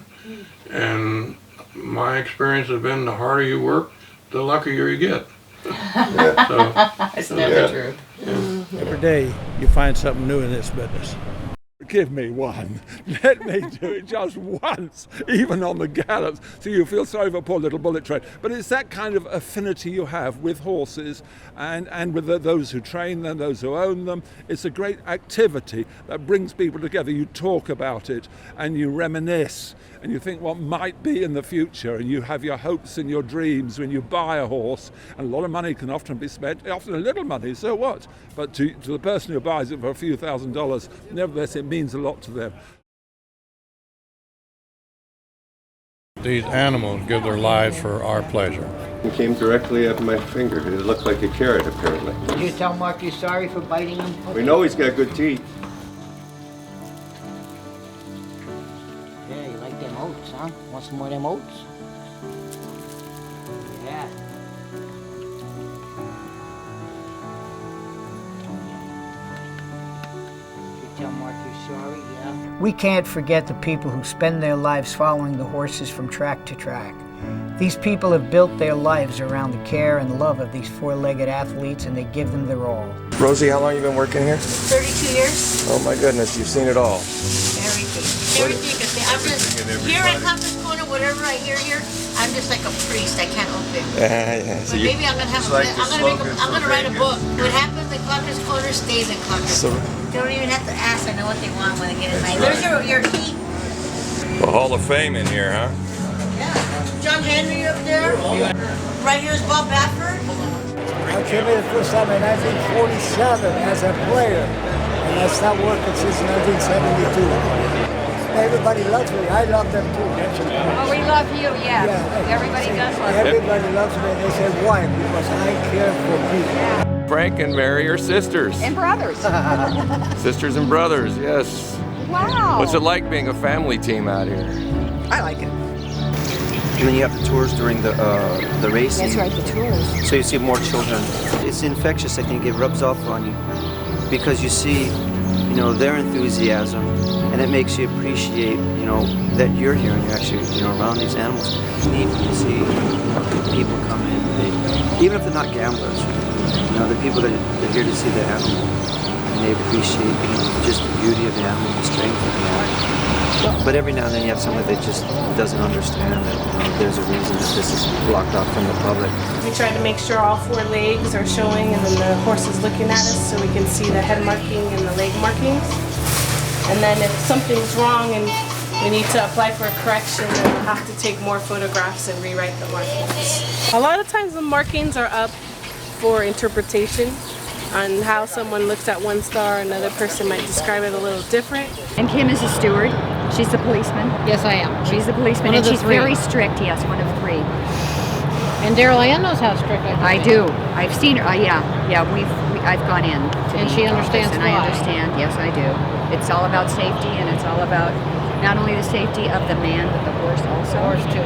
and my experience has been the harder you work, the luckier you get.
It's never true.
Every day you find something new in this business.
Give me one. Let me do it just once, even on the gallops, so you feel sorry for poor little Bullet Train. But it's that kind of affinity you have with horses and with those who train them, those who own them. It's a great activity that brings people together. You talk about it and you reminisce and you think what might be in the future, and you have your hopes and your dreams when you buy a horse. And a lot of money can often be spent, often a little money, so what? But to the person who buys it for a few $1,000s, nevertheless it means a lot to them.
These animals give their lives for our pleasure.
It came directly at my finger. It looked like a carrot, apparently.
Did you tell Mark you're sorry for biting him?
We know he's got good teeth.
Yeah, you like them oats, huh? Want some more of them oats? Yeah. Tell Mark you're sorry, yeah? We can't forget the people who spend their lives following the horses from track to track. These people have built their lives around the care and love of these four-legged athletes, and they give them their all.
Rosie, how long have you been working here?
32 years.
Oh my goodness, you've seen it all.
Everything. I'm just, here I come this corner, whatever I hear here, I'm just like a priest, I can't help it.
Yeah. So
Maybe I'm gonna have I'm gonna write a book. What happens in Clucker's Corner stays in Clucker's.
So,
You don't even have to ask, I know what they want when they get in my. There's your heat.
a Hall of Fame in here, huh?
John Henry up there. Right here is Bob Baffert.
I came here the first time in 1947 as a player, and I stopped working since 1972. Everybody loves me. I love them too.
Oh, we love you, yeah. Everybody does love you.
Everybody loves me. They say, why? Because I care for people.
Frank and Mary are sisters.
And brothers.
Sisters and brothers, yes.
Wow.
What's it like being a family team out here?
I like it.
And then you have the tours during the racing.
That's right, the tours.
So you see more children. It's infectious, I think. It rubs off on you because you see, you know, their enthusiasm, and it makes you appreciate, you know, that you're here and you're actually, you know, around these animals. It's neat when you see people come in, even if they're not gamblers, you know, the people that are here to see the animal, and they appreciate, you know, just the beauty of the animal, the strength of the animal. But every now and then you have someone that just doesn't understand that, you know, there's a reason that this is blocked off from the public.
We try to make sure all four legs are showing and then the horse is looking at us so we can see the head marking and the leg markings. And then if something's wrong and we need to apply for a correction, then we'll have to take more photographs and rewrite the markings. A lot of times the markings are up for interpretation. on how someone looks at one star, another person might describe it a little different.
And Kim is a steward. She's the policeman.
Yes, I am.
She's the policeman,
One
and
of the
she's
three.
very strict. Yes, one of 3.
And Daryle Ann knows how strict I
I do. I've seen her. I've gone in.
And she understands
and
why.
I understand. Yes, I do. It's all about safety, and it's all about not only the safety of the man, but the horse also.
The horse too.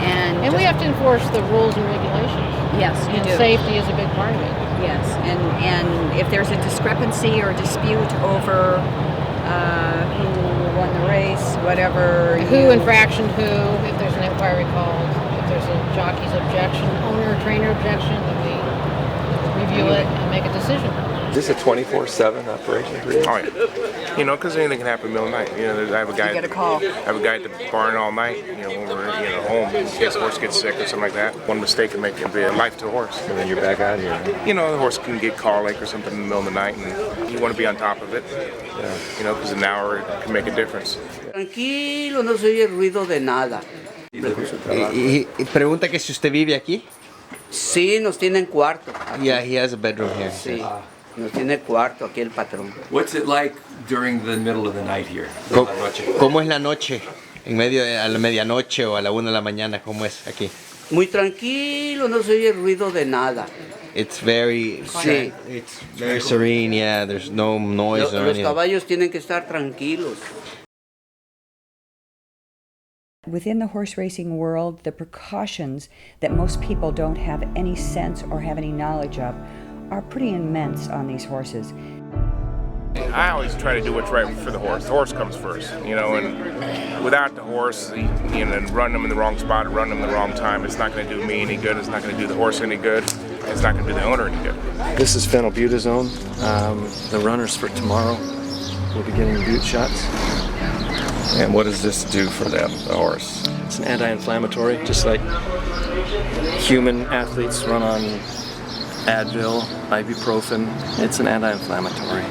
And
we have to enforce the rules and regulations.
Yes, you
and
do.
safety is a big part of it.
Yes, and if there's a discrepancy or dispute over who won the race, whatever.
Who infraction who, if there's an inquiry called, if there's a jockey's objection, owner or trainer objection, then we review it and make a decision.
Is this a 24/7 operation for you?
Oh yeah. You know, because anything can happen in the middle of the night. You know, I have a guy.
You get a call.
I have a guy at the barn all night. You know, when we're home, in case the horse gets sick or something like that. One mistake can make it be a life to a horse.
And then you're back out here.
You know, the horse can get colic or something in the middle of the night, and you want to be on top of it. Yeah. You know, because an hour can make a difference.
Tranquilo, no se oye ruido de nada.
Y pregunta que si usted vive aquí.
Sí, nos tienen cuarto.
Yeah, he has a bedroom here.
Sí, nos tiene cuarto aquí el patrón.
What's it like during the middle of the night here?
¿Cómo es la noche? En medio de a la medianoche o a la 1 de la mañana, ¿cómo es aquí?
Muy tranquilo, no se oye ruido de nada.
It's very it's very serene, yeah, there's no noise or
Los
anything.
caballos tienen que estar tranquilos.
Within the horse racing world, the precautions that most people don't have any sense or have any knowledge of are pretty immense on these horses.
I always try to do what's right for the horse. The horse comes first, you know, and without the horse, you know, run them in the wrong spot, run them in the wrong time, it's not going to do me any good, it's not going to do the horse any good, it's not going to do the owner any good.
This is phenylbutazone. The runners for tomorrow will be getting boot shots.
And what does this do for the horse?
It's an anti-inflammatory, just like human athletes run on Advil, ibuprofen. It's an anti-inflammatory.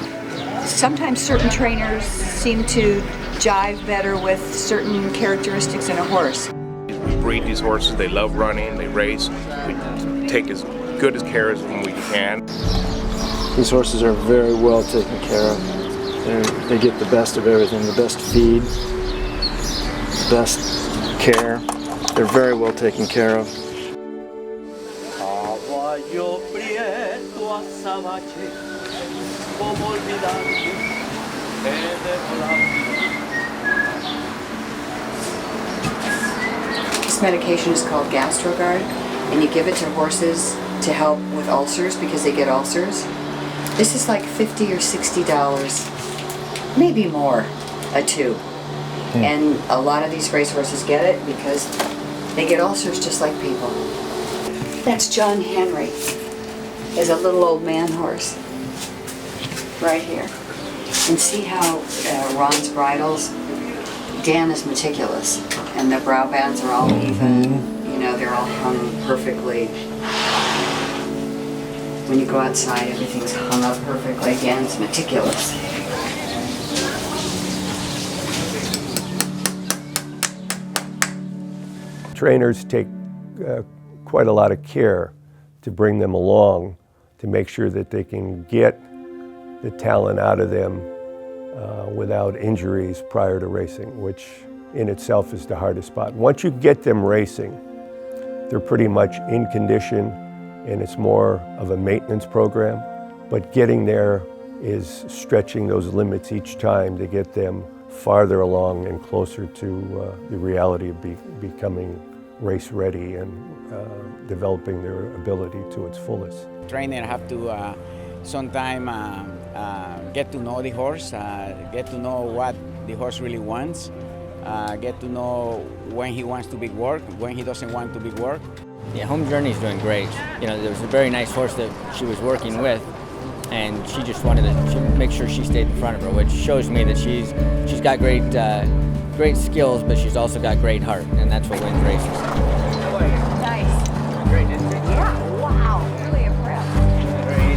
Sometimes certain trainers seem to jive better with certain characteristics in a horse.
We breed these horses, they love running, they race, we take as good as care as we can.
These horses are very well taken care of. They get the best of everything, the best feed, the best care. They're very well taken care of.
This medication is called GastroGuard, and you give it to horses to help with ulcers because they get ulcers. This is like $50 or $60. Maybe more, a tube. And a lot of these racehorses get it because they get ulcers just like people. That's John Henry. Is a little old man horse. Right here. And see how Ron's bridles? Dan is meticulous. And the brow bands are all even. You know, they're all hung perfectly. When you go outside, everything's hung up perfectly. Dan's meticulous.
Trainers take quite a lot of care to bring them along to make sure that they can get the talent out of them without injuries prior to racing, which in itself is the hardest spot. Once you get them racing, they're pretty much in condition and it's more of a maintenance program, but getting there is stretching those limits each time to get them farther along and closer to the reality of becoming race ready and developing their ability to its fullest.
Trainer have to sometime get to know the horse, get to know what the horse really wants, get to know when he wants to big work, when he doesn't want to big work.
Yeah, Home Journey's doing great. You know, there was a very nice horse that she was working with, and she just wanted to make sure she stayed in front of her, which shows me that she's got great skills, but she's also got great heart, and that's what wins races.
Nice.
Great, didn't you?
Yeah, wow, really impressed.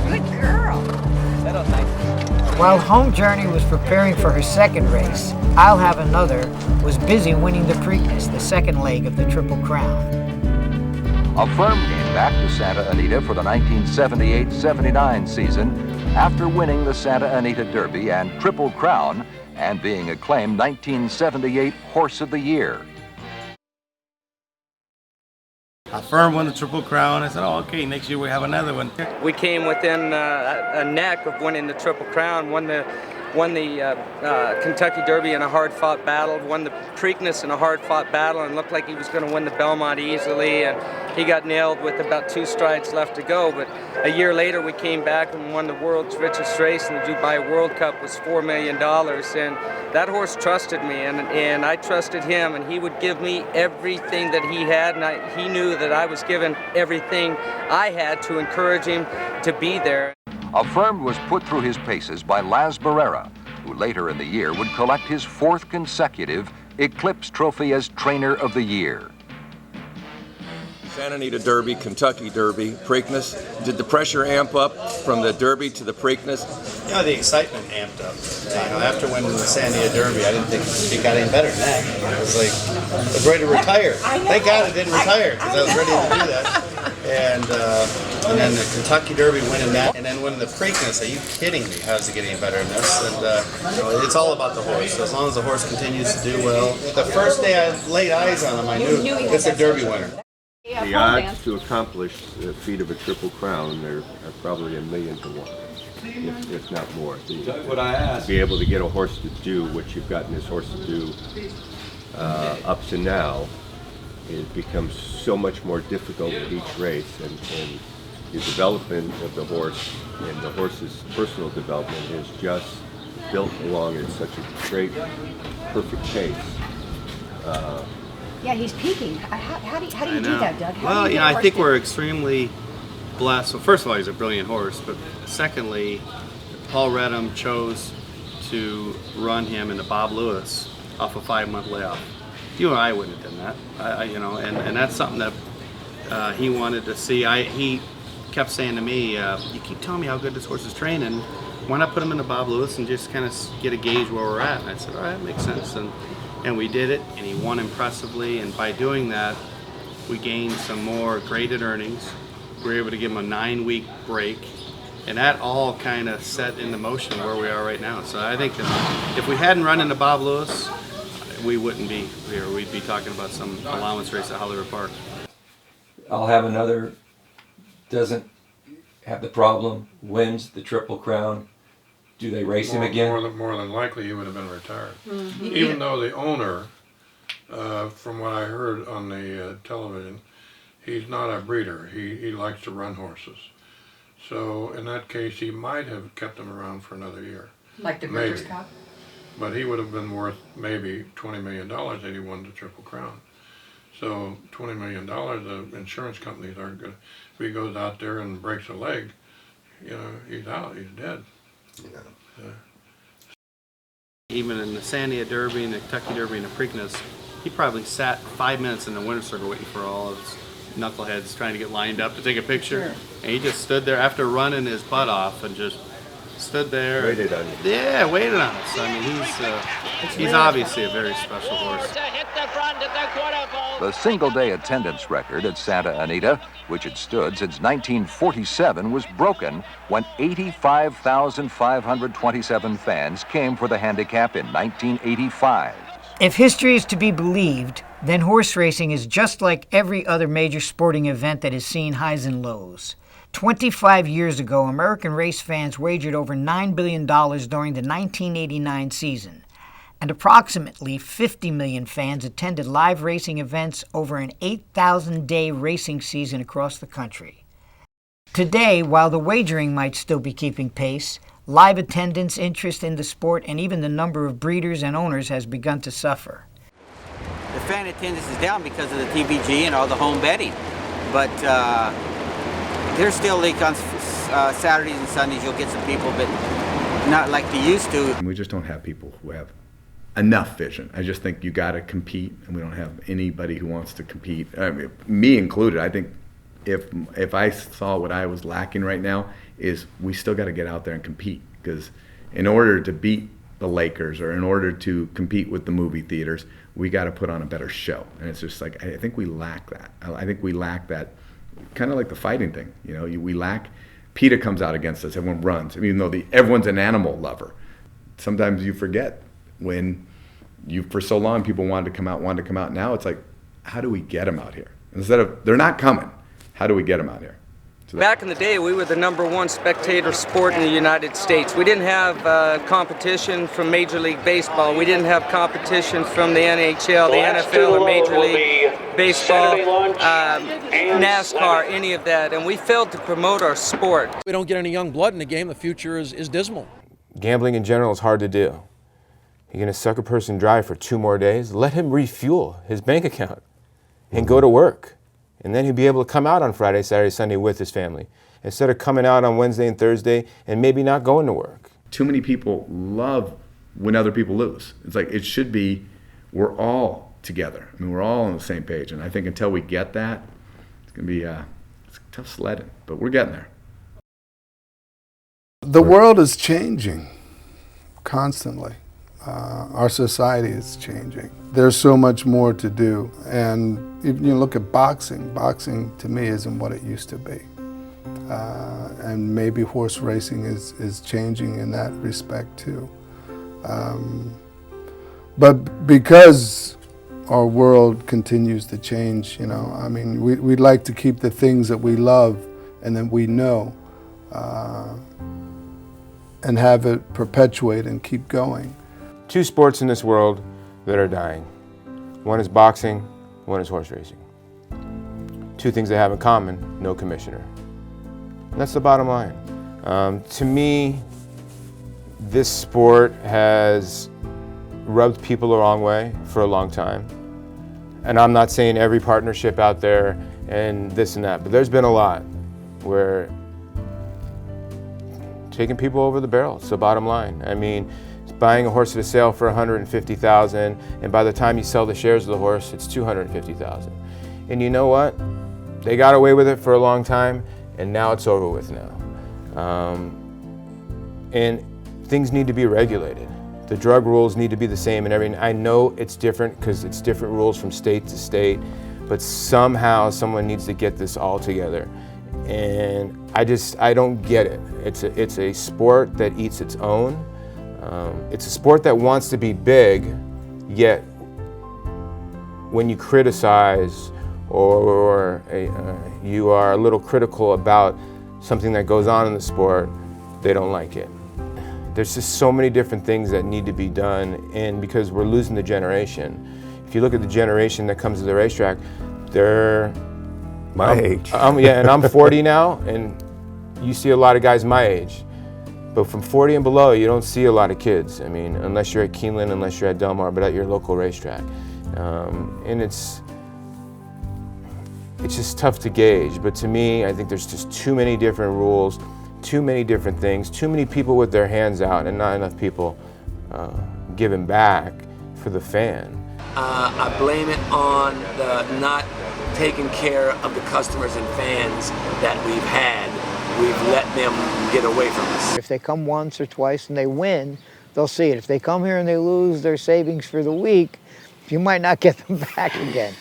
Good girl.
That was nice.
While Home Journey was preparing for her second race, I'll Have Another was busy winning the Preakness, the second leg of the Triple Crown.
A firm came back to Santa Anita for the 1978-79 season after winning the Santa Anita Derby and Triple Crown and being acclaimed 1978 Horse of the Year.
A firm won the Triple Crown. I said, oh, okay, next year we have another one.
We came within a neck of winning the Triple Crown, won the Kentucky Derby in a hard-fought battle, won the Preakness in a hard-fought battle, and looked like he was going to win the Belmont easily, and he got nailed with about 2 strides left to go. But a year later, we came back and won the world's richest race in the Dubai World Cup, was $4 million, and that horse trusted me, and I trusted him, and he would give me everything that he had, and he knew that I was given everything I had to encourage him to be there.
Affirmed was put through his paces by Laz Barrera, who later in the year would collect his 4th consecutive Eclipse Trophy as Trainer of the Year.
Santa Anita Derby, Kentucky Derby, Preakness. Did the pressure amp up from the Derby to the Preakness?
You know, the excitement amped up. You know, after winning the Santa Anita Derby, I didn't think it got any better than that. It was like, I was ready to retire. Thank God it didn't retire, because I was ready to do that. And then the Kentucky Derby winning that, and then winning the Preakness. Are you kidding me? How's it getting any better than this? And you know, it's all about the horse. So as long as the horse continues to do well. The first day I laid eyes on him, I knew it's a Derby winner.
The odds to accomplish the feat of a Triple Crown are probably 1,000,000 to 1, if not more.
What I asked.
To be able to get a horse to do what you've gotten this horse to do up to now, it becomes so much more difficult with each race, and the development of the horse and the horse's personal development is just built along at such a great, perfect pace.
Yeah, he's peaking. How do you do that, Doug?
Well, you know, I think we're extremely blessed. Well, first of all, he's a brilliant horse, but secondly, Paul Redham chose to run him into Bob Lewis off a 5-month layoff. You and I wouldn't have done that, you know, and that's something that he wanted to see. He kept saying to me, you keep telling me how good this horse is training, why not put him into Bob Lewis and just kind of get a gauge where we're at? And I said, all right, makes sense. And we did it, and he won impressively, and by doing that, we gained some more graded earnings. We were able to give him a 9-week break, and that all kind of set into motion where we are right now. So I think that if we hadn't run into Bob Lewis, we wouldn't be here. We'd be talking about some allowance race at Hollywood Park.
I'll have another, doesn't have the problem, wins the Triple Crown. Do they race him again?
More than likely he would have been retired.
Mm-hmm.
Even though the owner, from what I heard on the television, he's not a breeder. He likes to run horses. So in that case, he might have kept him around for another year.
Like the Breeders' Cup?
But he would have been worth maybe $20 million that he won the Triple Crown. So $20 million, the insurance companies aren't good. If he goes out there and breaks a leg, you know, he's out, he's dead.
Even in the Santa Anita Derby and the Kentucky Derby and the Preakness, he probably sat 5 minutes in the winner's circle waiting for all of his knuckleheads trying to get lined up to take a picture. Sure. And he just stood there after running his butt off and just stood there.
Waited on you.
Yeah, waited on us. I mean, he's obviously a very special horse.
The single-day attendance record at Santa Anita, which had stood since 1947, was broken when 85,527 fans came for the handicap in 1985.
If history is to be believed, then horse racing is just like every other major sporting event that has seen highs and lows. 25 years ago, American race fans wagered over $9 billion during the 1989 season, and approximately 50 million fans attended live racing events over an 8,000-day racing season across the country. Today, while the wagering might still be keeping pace, live attendance, interest in the sport, and even the number of breeders and owners has begun to suffer.
The fan attendance is down because of the TVG and all the home betting, but there's still, like on Saturdays and Sundays, you'll get some people, but not like they used to.
We just don't have people who have enough vision. I just think you got to compete, and we don't have anybody who wants to compete. I mean, me included. I think if I saw what I was lacking right now, is we still got to get out there and compete, because in order to beat the Lakers or in order to compete with the movie theaters, we got to put on a better show. And it's just like, I think we lack that. I think we lack that, kind of like the fighting thing. You know, we lack PETA comes out against us, everyone runs, even though everyone's an animal lover. Sometimes you forget when for so long people wanted to come out. Now it's like, how do we get them out here? Instead of, they're not coming, how do we get them out here?
Back in the day, we were the #1 spectator sport in the United States. We didn't have competition from Major League Baseball. We didn't have competition from the NHL, the NFL, or Major League Baseball, NASCAR, any of that. And we failed to promote our sport.
We don't get any young blood in the game. The future is dismal.
Gambling in general is hard to do. You're going to suck a person dry for 2 more days? Let him refuel his bank account and go to work. And then he'll be able to come out on Friday, Saturday, Sunday with his family, instead of coming out on Wednesday and Thursday and maybe not going to work.
Too many people love when other people lose. It's like, it should be, we're all together. I mean, we're all on the same page. And I think until we get that, it's going to be it's tough sledding, but we're getting there.
The world is changing constantly. Our society is changing. There's so much more to do. And if you look at boxing, boxing to me isn't what it used to be. And maybe horse racing is changing in that respect too. But because our world continues to change, I mean, we'd like to keep the things that we love and that we know and have it perpetuate and keep going.
2 sports in this world that are dying. One is boxing, one is horse racing. 2 things they have in common: no commissioner. And that's the bottom line. To me, this sport has rubbed people the wrong way for a long time. And I'm not saying every partnership out there and this and that, but there's been a lot where taking people over the barrel. It's the bottom line. I mean, buying a horse at a sale for $150,000, and by the time you sell the shares of the horse, it's $250,000. And you know what? They got away with it for a long time, and now it's over with now. And things need to be regulated. The drug rules need to be the same and everything. I know it's different because it's different rules from state to state, but somehow someone needs to get this all together. And I don't get it. It's a sport that eats its own. It's a sport that wants to be big, yet when you criticize or you are a little critical about something that goes on in the sport, they don't like it. There's just so many different things that need to be done, and because we're losing the generation. If you look at the generation that comes to the racetrack, they're
my age.
Yeah, and I'm 40 now, and you see a lot of guys my age. But from 40 and below, you don't see a lot of kids. I mean, unless you're at Keeneland, unless you're at Del Mar, but at your local racetrack. And it's just tough to gauge. But to me, I think there's just too many different rules, too many different things, too many people with their hands out, and not enough people giving back for the fan.
I blame it on the not taking care of the customers and fans that we've had. We've let them get away from us.
If they come once or twice and they win, they'll see it. If they come here and they lose their savings for the week, you might not get them back again.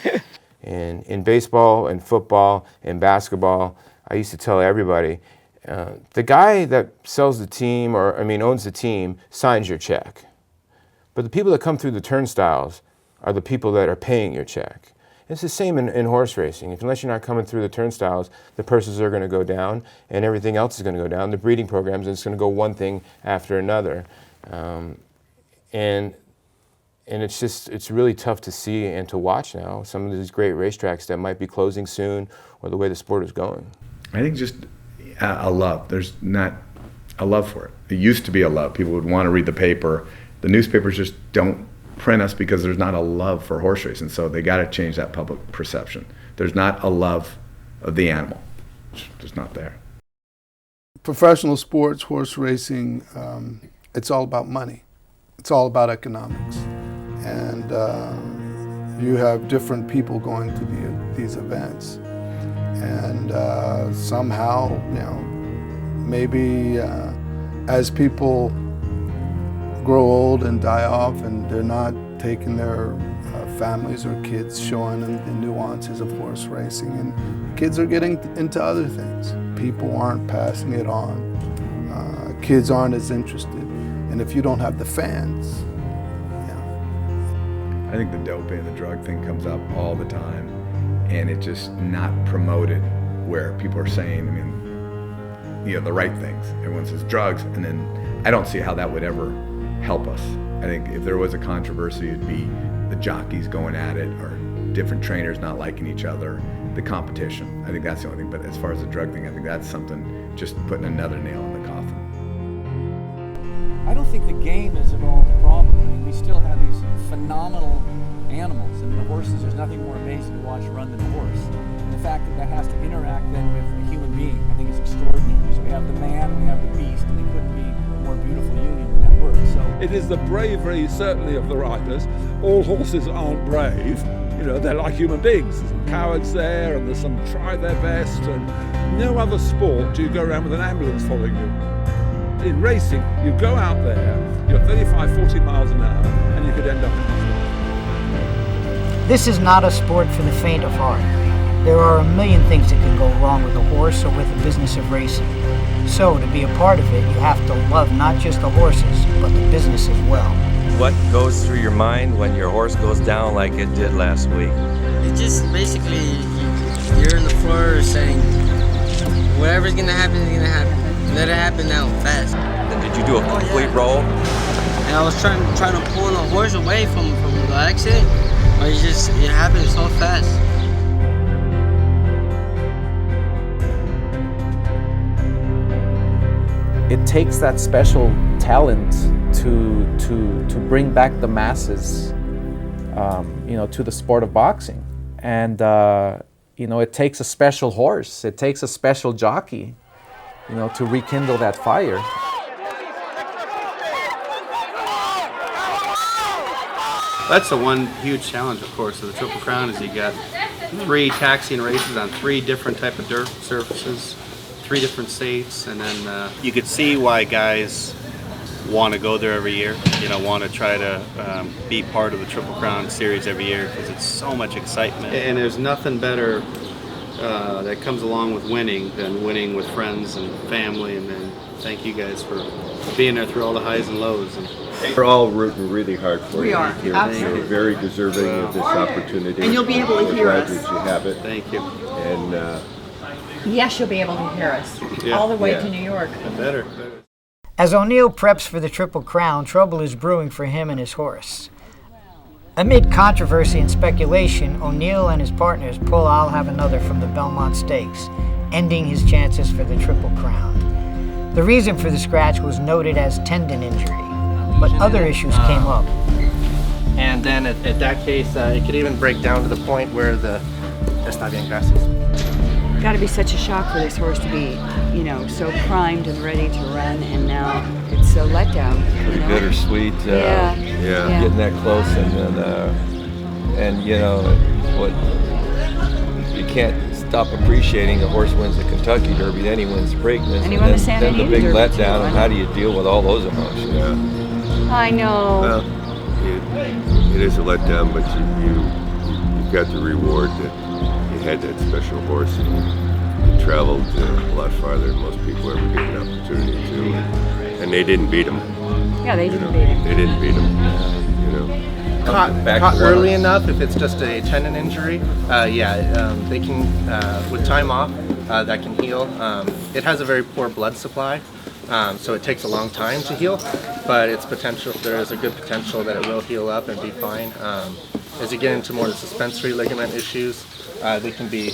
And in baseball and football and basketball, I used to tell everybody, the guy that sells the team, owns the team, signs your check. But the people that come through the turnstiles are the people that are paying your check. It's the same in horse racing. Unless you're not coming through the turnstiles, the purses are going to go down and everything else is going to go down. The breeding programs, it's going to go one thing after another. And it's really tough to see and to watch now some of these great racetracks that might be closing soon, or the way the sport is going.
I think just a love. There's not a love for it. It used to be a love. People would want to read the paper. The newspapers just don't print us because there's not a love for horse racing, so they got to change that public perception. There's not a love of the animal. It's just not there.
Professional sports, horse racing, it's all about money. It's all about economics. And you have different people going to these events. And somehow, maybe as people grow old and die off and they're not taking their families or kids, showing them the nuances of horse racing, and kids are getting into other things. People aren't passing it on. Kids aren't as interested. And if you don't have the fans,
I think the doping and the drug thing comes up all the time, and it's just not promoted where people are saying, I mean, the right things. Everyone says drugs, and then I don't see how that would ever help us. I think if there was a controversy, it'd be the jockeys going at it, or different trainers not liking each other, the competition. I think that's the only thing. But as far as the drug thing, I think that's something, just putting another nail in the coffin.
I don't think the game is at all the problem. I mean, we still have these phenomenal animals. I mean, the horses, there's nothing more amazing to watch run than a horse. And the fact that that has to interact then with a human being, I think is extraordinary. So we have the man and we have the beast, and they couldn't be a more beautiful union than that word. So
it is the bravery, certainly, of the riders. All horses aren't brave. You know, they're like human beings. There's some cowards there, and there's some try their best, and no other sport do you go around with an ambulance following you. In racing, you go out there, you're 35, 40 miles an hour, and you could end up in hospital.
This is not a sport for the faint of heart. There are a million things that can go wrong with a horse or with the business of racing. So, to be a part of it, you have to love not just the horses, but the business as well.
What goes through your mind when your horse goes down like it did last week?
It's just basically, you're on the floor saying, whatever's gonna happen is gonna happen. Let it happen now, fast.
And did you do a complete roll?
And I was trying to pull the horse away from the exit, but it happened so fast.
It takes that special talent to bring back the masses, to the sport of boxing, and it takes a special horse. It takes a special jockey, to rekindle that fire.
That's the one huge challenge, of course, of the Triple Crown is you got 3 taxiing races on 3 different type of dirt surfaces, 3 different states, and then you could see why guys want to go there every year, want to try to be part of the Triple Crown series every year, because it's so much excitement. And there's nothing better that comes along with winning than winning with friends and family, and then thank you guys for being there through all the highs and lows.
We're all rooting really hard for
We
you.
are, absolutely.
You're very deserving of this opportunity.
And you'll be able to hear
We're
us.
glad that you have it.
Thank you.
And
Yes, you'll be able to hear us all the way to New York.
Better.
As O'Neill preps for the Triple Crown, trouble is brewing for him and his horse. Amid controversy and speculation, O'Neill and his partners pull I'll Have Another from the Belmont Stakes, ending his chances for the Triple Crown. The reason for the scratch was noted as tendon injury, but other issues came up.
And then at that case, it could even break down to the point where está bien, gracias.
Got to be such a shock for this horse to be, so primed and ready to run, and now it's a letdown.
pretty bittersweet.
Yeah.
Getting that close, and what you can't stop appreciating. A horse wins the Kentucky Derby, then he wins the Preakness,
And he won the Santa
then the
Ana
big
Derby,
letdown.
too.
And how do you deal with all those emotions?
I know.
Well, it is a letdown, but you got the reward that you had that special horse, and you traveled a lot farther than most people ever get an opportunity to, and they didn't beat him.
Yeah, they didn't beat him.
They didn't beat him.
Caught early enough, if it's just a tendon injury, they can, with time off, that can heal. It has a very poor blood supply, so it takes a long time to heal, but there is a good potential that it will heal up and be fine. As you get into more of the suspensory ligament issues, they can be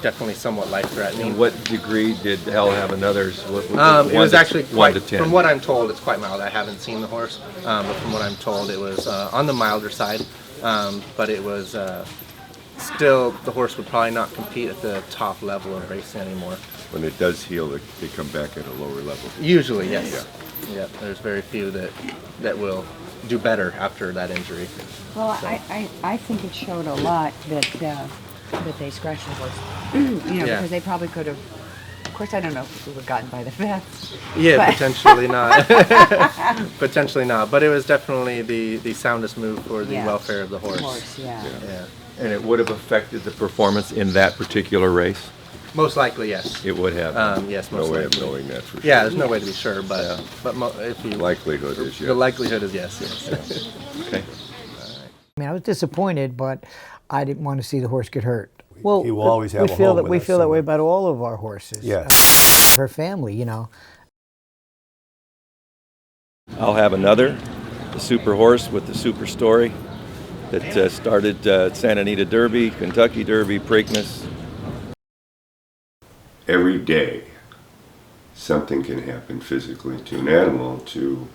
definitely somewhat life-threatening.
In what degree did Hell Have Another's?
It was actually quite,
1 to 10.
from what I'm told, it's quite mild. I haven't seen the horse, but from what I'm told, it was on the milder side. But it was still, the horse would probably not compete at the top level of racing anymore.
When it does heal, they come back at a lower level.
Usually, yes. Yeah. There's very few that will do better after that injury.
Well, so. I think it showed a lot that they scratched the horse. Because they probably could have. Of course, I don't know if we were gotten by the vets.
Yeah, potentially not. Potentially not. But it was definitely the soundest move for the welfare of the horse.
Yeah.
And it would have affected the performance in that particular race?
Most likely, yes.
It would have.
Yes,
no
most
way
likely.
of knowing that for sure.
Yeah, there's no way to be sure, but if you
likelihood is yes.
The likelihood is yes.
Okay.
I mean, I was disappointed, but I didn't want to see the horse get hurt. Well,
He will always have
we
a
feel
home
that
with
we
us
feel that way
somewhere.
about all of our horses.
Yeah.
Her family, you know.
I'll have another, the super horse with the super story that started Santa Anita Derby, Kentucky Derby, Preakness.
Every day, something can happen physically to an animal to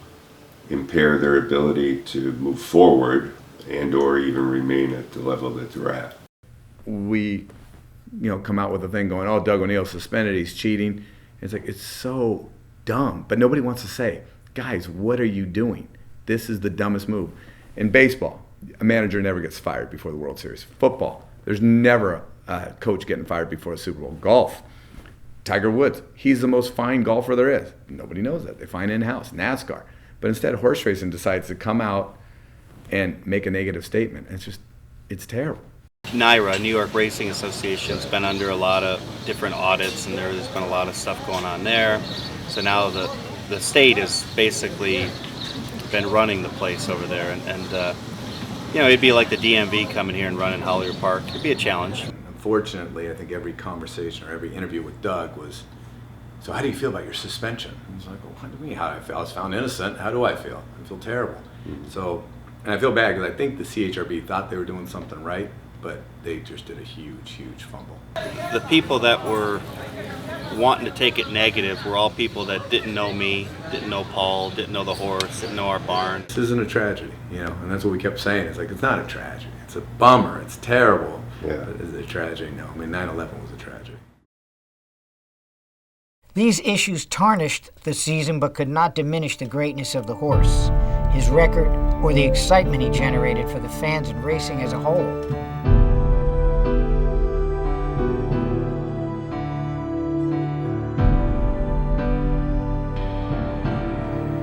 impair their ability to move forward and or even remain at the level that they're at.
We, come out with a thing going, oh, Doug O'Neill's suspended, he's cheating. It's like, it's so dumb. But nobody wants to say, guys, what are you doing? This is the dumbest move. In baseball, a manager never gets fired before the World Series. Football, there's never a coach getting fired before the Super Bowl. Golf, Tiger Woods, he's the most fined golfer there is. Nobody knows that. They fine in-house. NASCAR. But instead, horse racing decides to come out and make a negative statement. It's terrible.
NYRA, New York Racing Association, has been under a lot of different audits, and there's been a lot of stuff going on there. So now the state has basically been running the place over there, and it'd be like the DMV coming here and running Hollywood Park. It'd be a challenge.
Unfortunately, I think every conversation or every interview with Doug was, so how do you feel about your suspension? And he's like, well, what do you mean how I feel? I was found innocent. How do I feel? I feel terrible. So, and I feel bad because I think the CHRB thought they were doing something right, but they just did a huge, huge fumble.
The people that were wanting to take it negative were all people that didn't know me, didn't know Paul, didn't know the horse, didn't know our barn.
This isn't a tragedy, and that's what we kept saying. It's like, it's not a tragedy. It's a bummer. It's terrible.
Yeah.
But is it a tragedy? No. I mean, 9/11 was a tragedy.
These issues tarnished the season but could not diminish the greatness of the horse, his record, or the excitement he generated for the fans and racing as a whole.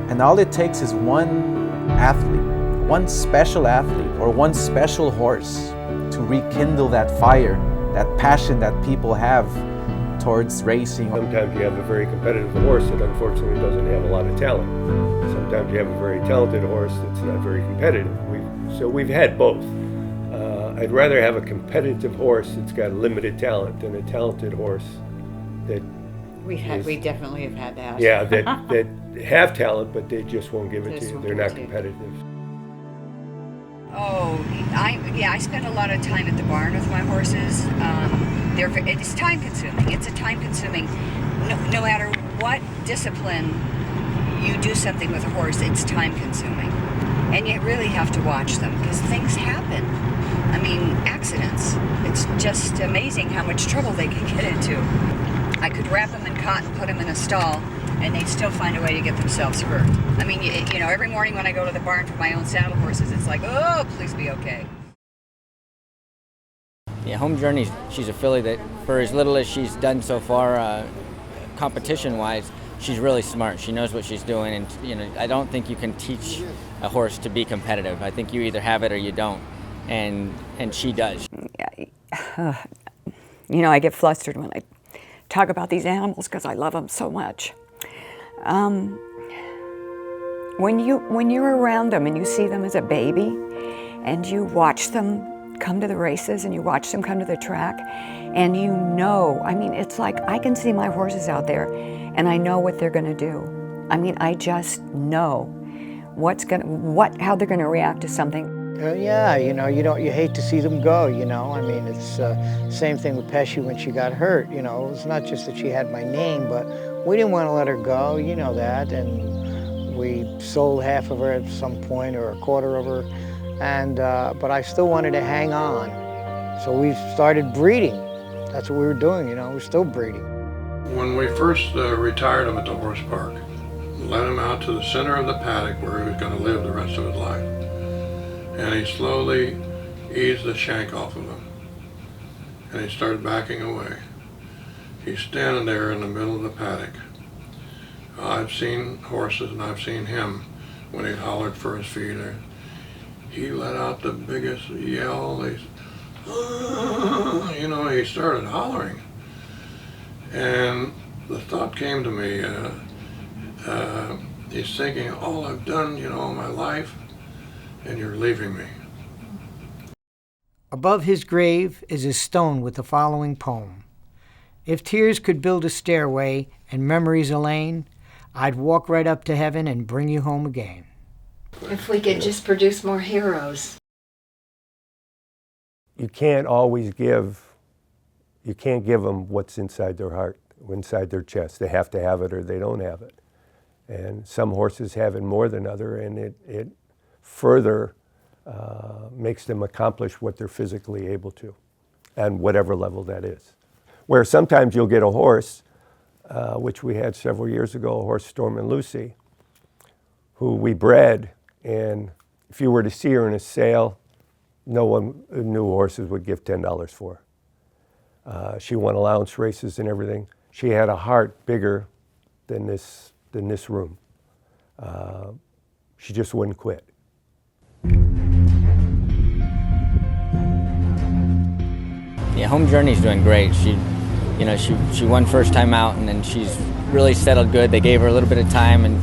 And all it takes is one athlete, one special athlete, or one special horse to rekindle that fire, that passion that people have towards racing.
Sometimes you have a very competitive horse that unfortunately doesn't have a lot of talent. Sometimes you have a very talented horse that's not very competitive. So we've had both. I'd rather have a competitive horse that's got limited talent than a talented horse that
We definitely have had that.
Yeah, that have talent, but they just won't give it to you. They're not competitive.
Oh, I spend a lot of time at the barn with my horses. It's time consuming. It's a time consuming. No matter what discipline you do something with a horse, it's time consuming. And you really have to watch them because things happen. I mean, accidents. It's just amazing how much trouble they can get into. I could wrap them in cotton, put them in a stall, and they'd still find a way to get themselves hurt. I mean, every morning when I go to the barn for my own saddle horses, it's like, oh, please be okay.
Yeah, Home Journey, she's a filly that, for as little as she's done so far, competition-wise, she's really smart. She knows what she's doing, and I don't think you can teach a horse to be competitive. I think you either have it or you don't, and she does.
I get flustered when I talk about these animals because I love them so much. When you're around them and you see them as a baby and you watch them come to the races and you watch them come to the track and it's like I can see my horses out there and I know what they're going to do. I mean, I just know how they're going to react to something.
You hate to see them go, I mean, it's same thing with Pesci when she got hurt, It's not just that she had my name, but we didn't want to let her go, that, and we sold half of her at some point or a quarter of her, and but I still wanted to hang on. So we started breeding. That's what we were doing, we're still breeding.
When we first retired him at the horse park, led him out to the center of the paddock where he was going to live the rest of his life. And he slowly eased the shank off of him. And he started backing away. He's standing there in the middle of the paddock. I've seen horses and I've seen him when he hollered for his feeder. He let out the biggest yell. He started hollering. And the thought came to me, he's thinking, all I've done, all my life, and you're leaving me.
Above his grave is a stone with the following poem. If tears could build a stairway and memories a lane, I'd walk right up to heaven and bring you home again.
If we could just produce more heroes.
You can't give them what's inside their heart, inside their chest. They have to have it or they don't have it. And some horses have it more than other, and it further makes them accomplish what they're physically able to, and whatever level that is. Where sometimes you'll get a horse, which we had several years ago, a horse, Storm and Lucy, who we bred, and if you were to see her in a sale, no one knew horses would give $10 for her. She won allowance races and everything. She had a heart bigger than this room. She just wouldn't quit.
Yeah, Home Journey's doing great. She won first time out, and then she's really settled good. They gave her a little bit of time and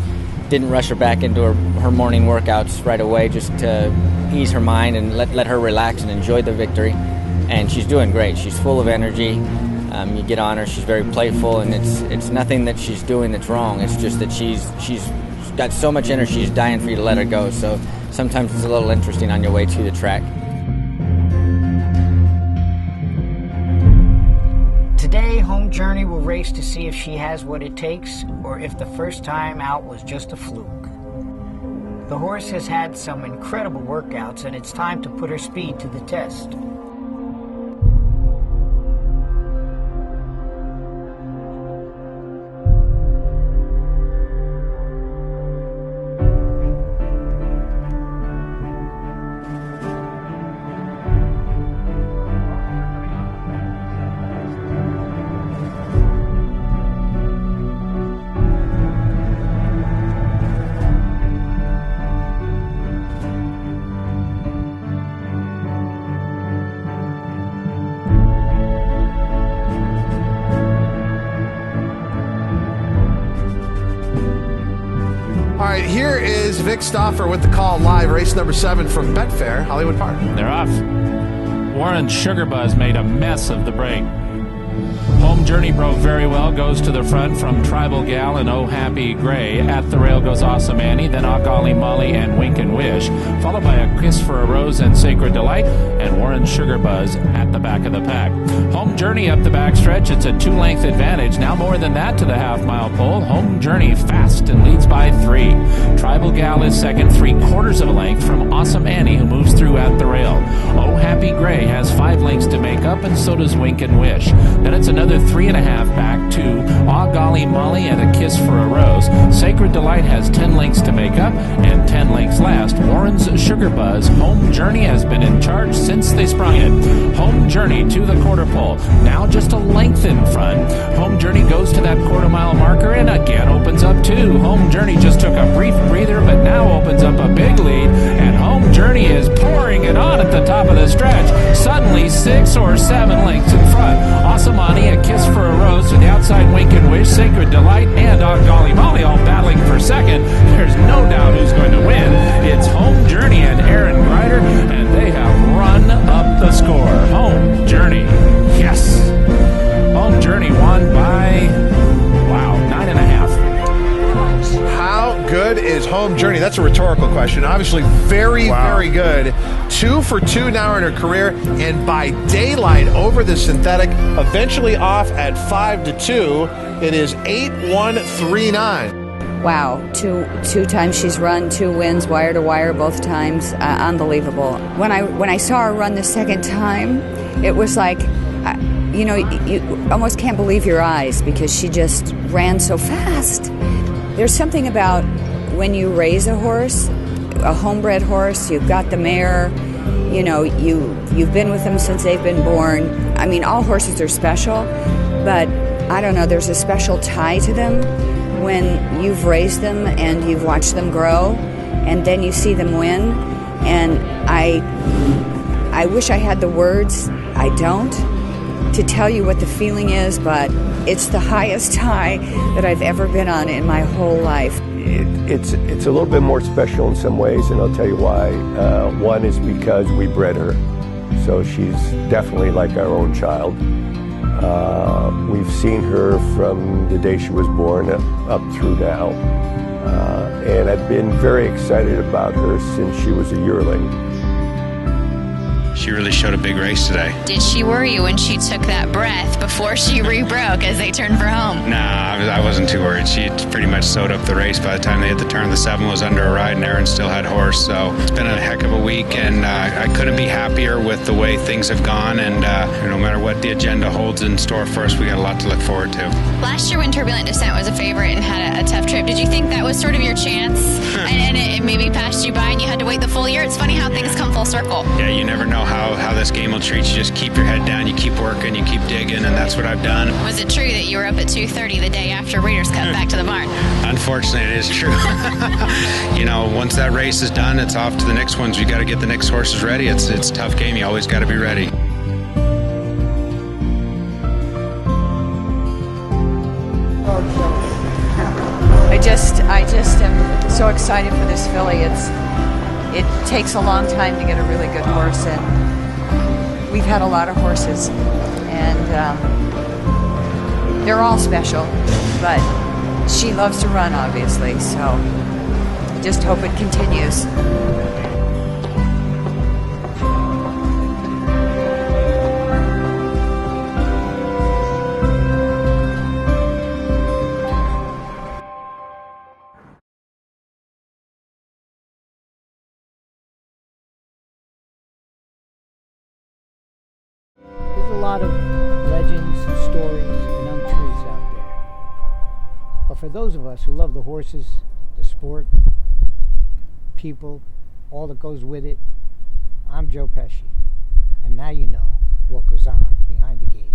didn't rush her back into her morning workouts right away, just to ease her mind and let her relax and enjoy the victory. And she's doing great. She's full of energy. You get on her, she's very playful, and it's nothing that she's doing that's wrong. It's just that she's got so much energy, she's dying for you to let her go. So sometimes it's a little interesting on your way to the track.
Today, Home Journey will race to see if she has what it takes or if the first time out was just a fluke. The horse has had some incredible workouts, and it's time to put her speed to the test.
Here is Vic Stauffer with the call live, race number 7 from Betfair, Hollywood Park.
They're off. Warren Sugarbuzz made a mess of the break. Home Journey broke very well, goes to the front from Tribal Gal and Oh Happy Gray. At the rail goes Awesome Annie, then Ah Golly Molly and Wink and Wish, followed by A Kiss for a Rose and Sacred Delight, and Warren Sugarbuzz at the back of the pack. Home Journey up the backstretch. It's a 2-length advantage. Now more than that to the half-mile pole. Home Journey fast and leads by 3. Tribal Gal is second, 3/4 of a length from Awesome Annie, who moves through at the rail. Oh Happy Gray has 5 lengths to make up, and so does Wink and Wish. Then it's another 3.5 back to Ah Golly Molly and A Kiss for a Rose. Sacred Delight has 10 lengths to make up, and 10 lengths last. Warren's Sugarbuzz. Home Journey has been in charge since they sprung it. Home Journey to the quarter pole. Now just a length in front. Home Journey goes to that quarter-mile marker and again opens up 2. Home Journey just took a brief breather, but now opens up a big lead, and Home Journey is pouring it on at the top of the stretch. Suddenly 6 or 7 lengths in front. Awesome Annie, A Kiss for a Rose to the outside, Wink and Wish, Sacred Delight, and Ah Golly Molly all battling for second. There's no doubt who's going to win. It's Home Journey and Aaron Greider, and they have run up the score. Home Journey, yes. Home Journey won by, 9.5.
How good is Home Journey? That's a rhetorical question. Obviously very, very good. 2 for 2 now in her career, and by daylight over the synthetic, eventually off at 5-2. It is 8-1-3-9.
Wow, two times she's run, 2 wins, wire to wire both times. Unbelievable. When I saw her run the second time, it was like, you almost can't believe your eyes because she just ran so fast. There's something about when you raise a horse, a homebred horse, you've got the mare, you've been with them since they've been born. I mean, all horses are special, but I don't know, there's a special tie to them when you've raised them and you've watched them grow, and then you see them win. And I wish I had the words. I don't.
to tell you what the feeling is, but it's the highest high that I've ever been on in my whole life.
It's a little bit more special in some ways, and I'll tell you why. One is because we bred her, so she's definitely like our own child. We've seen her from the day she was born up through now, and I've been very excited about her since she was a yearling.
She really showed a big race today.
Did she worry you when she took that breath before she rebroke as they turned for home?
Nah, I wasn't too worried. She had pretty much sewed up the race by the time they hit the turn. The 7 was under a ride and Aaron still had horse. So it's been a heck of a week, and I couldn't be happier with the way things have gone. And no matter what the agenda holds in store for us, we got a lot to look forward to.
Last year when Turbulent Descent was a favorite and had a tough trip, did you think that was sort of your chance? and it maybe passed you by and you had to wait the full year? It's funny how things come full circle.
Yeah, you never know how this game will treat you. Just keep your head down, you keep working, you keep digging, and that's what I've done.
Was it true that you were up at 2:30 the day after Breeders' Cup back to the barn?
Unfortunately, it is true. You know, once that race is done, it's off to the next ones. We got to get the next horses ready. It's a tough game. You always got to be ready.
I just am so excited for this filly. It takes a long time to get a really good horse, and we've had a lot of horses, and they're all special, but she loves to run, obviously, so just hope it continues.
There's a lot of legends, stories, and untruths out there. But for those of us who love the horses, the sport, people, all that goes with it, I'm Joe Pesci. And now you know what goes on behind the gate.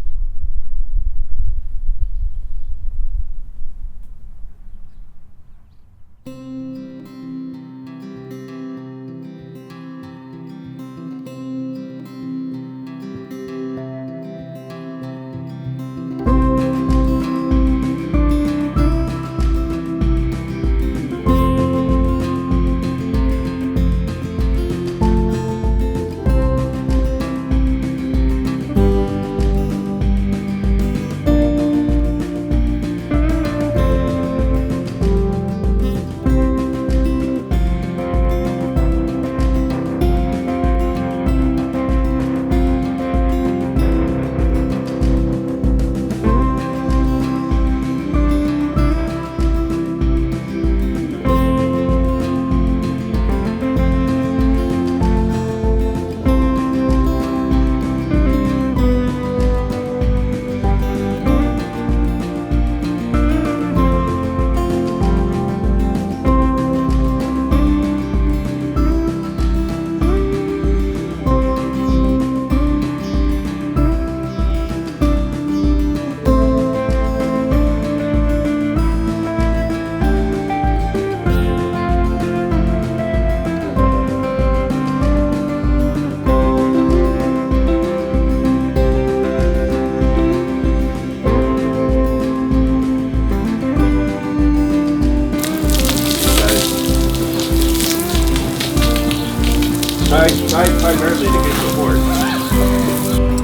Primarily to get the horse.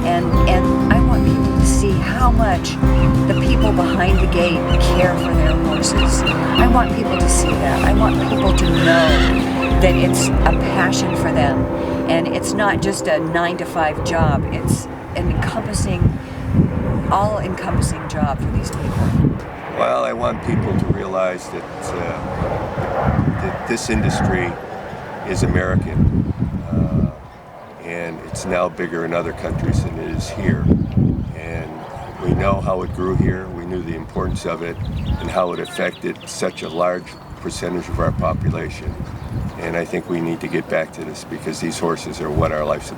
And I want people to see how much the people behind the gate care for their horses. I want people to see that. I want people to know that it's a passion for them, and it's not just a 9-to-5 job. It's an all-encompassing job for these people.
Well, I want people to realize that this industry is American. And it's now bigger in other countries than it is here. And we know how it grew here, we knew the importance of it, and how it affected such a large percentage of our population. And I think we need to get back to this because these horses are what our life's about.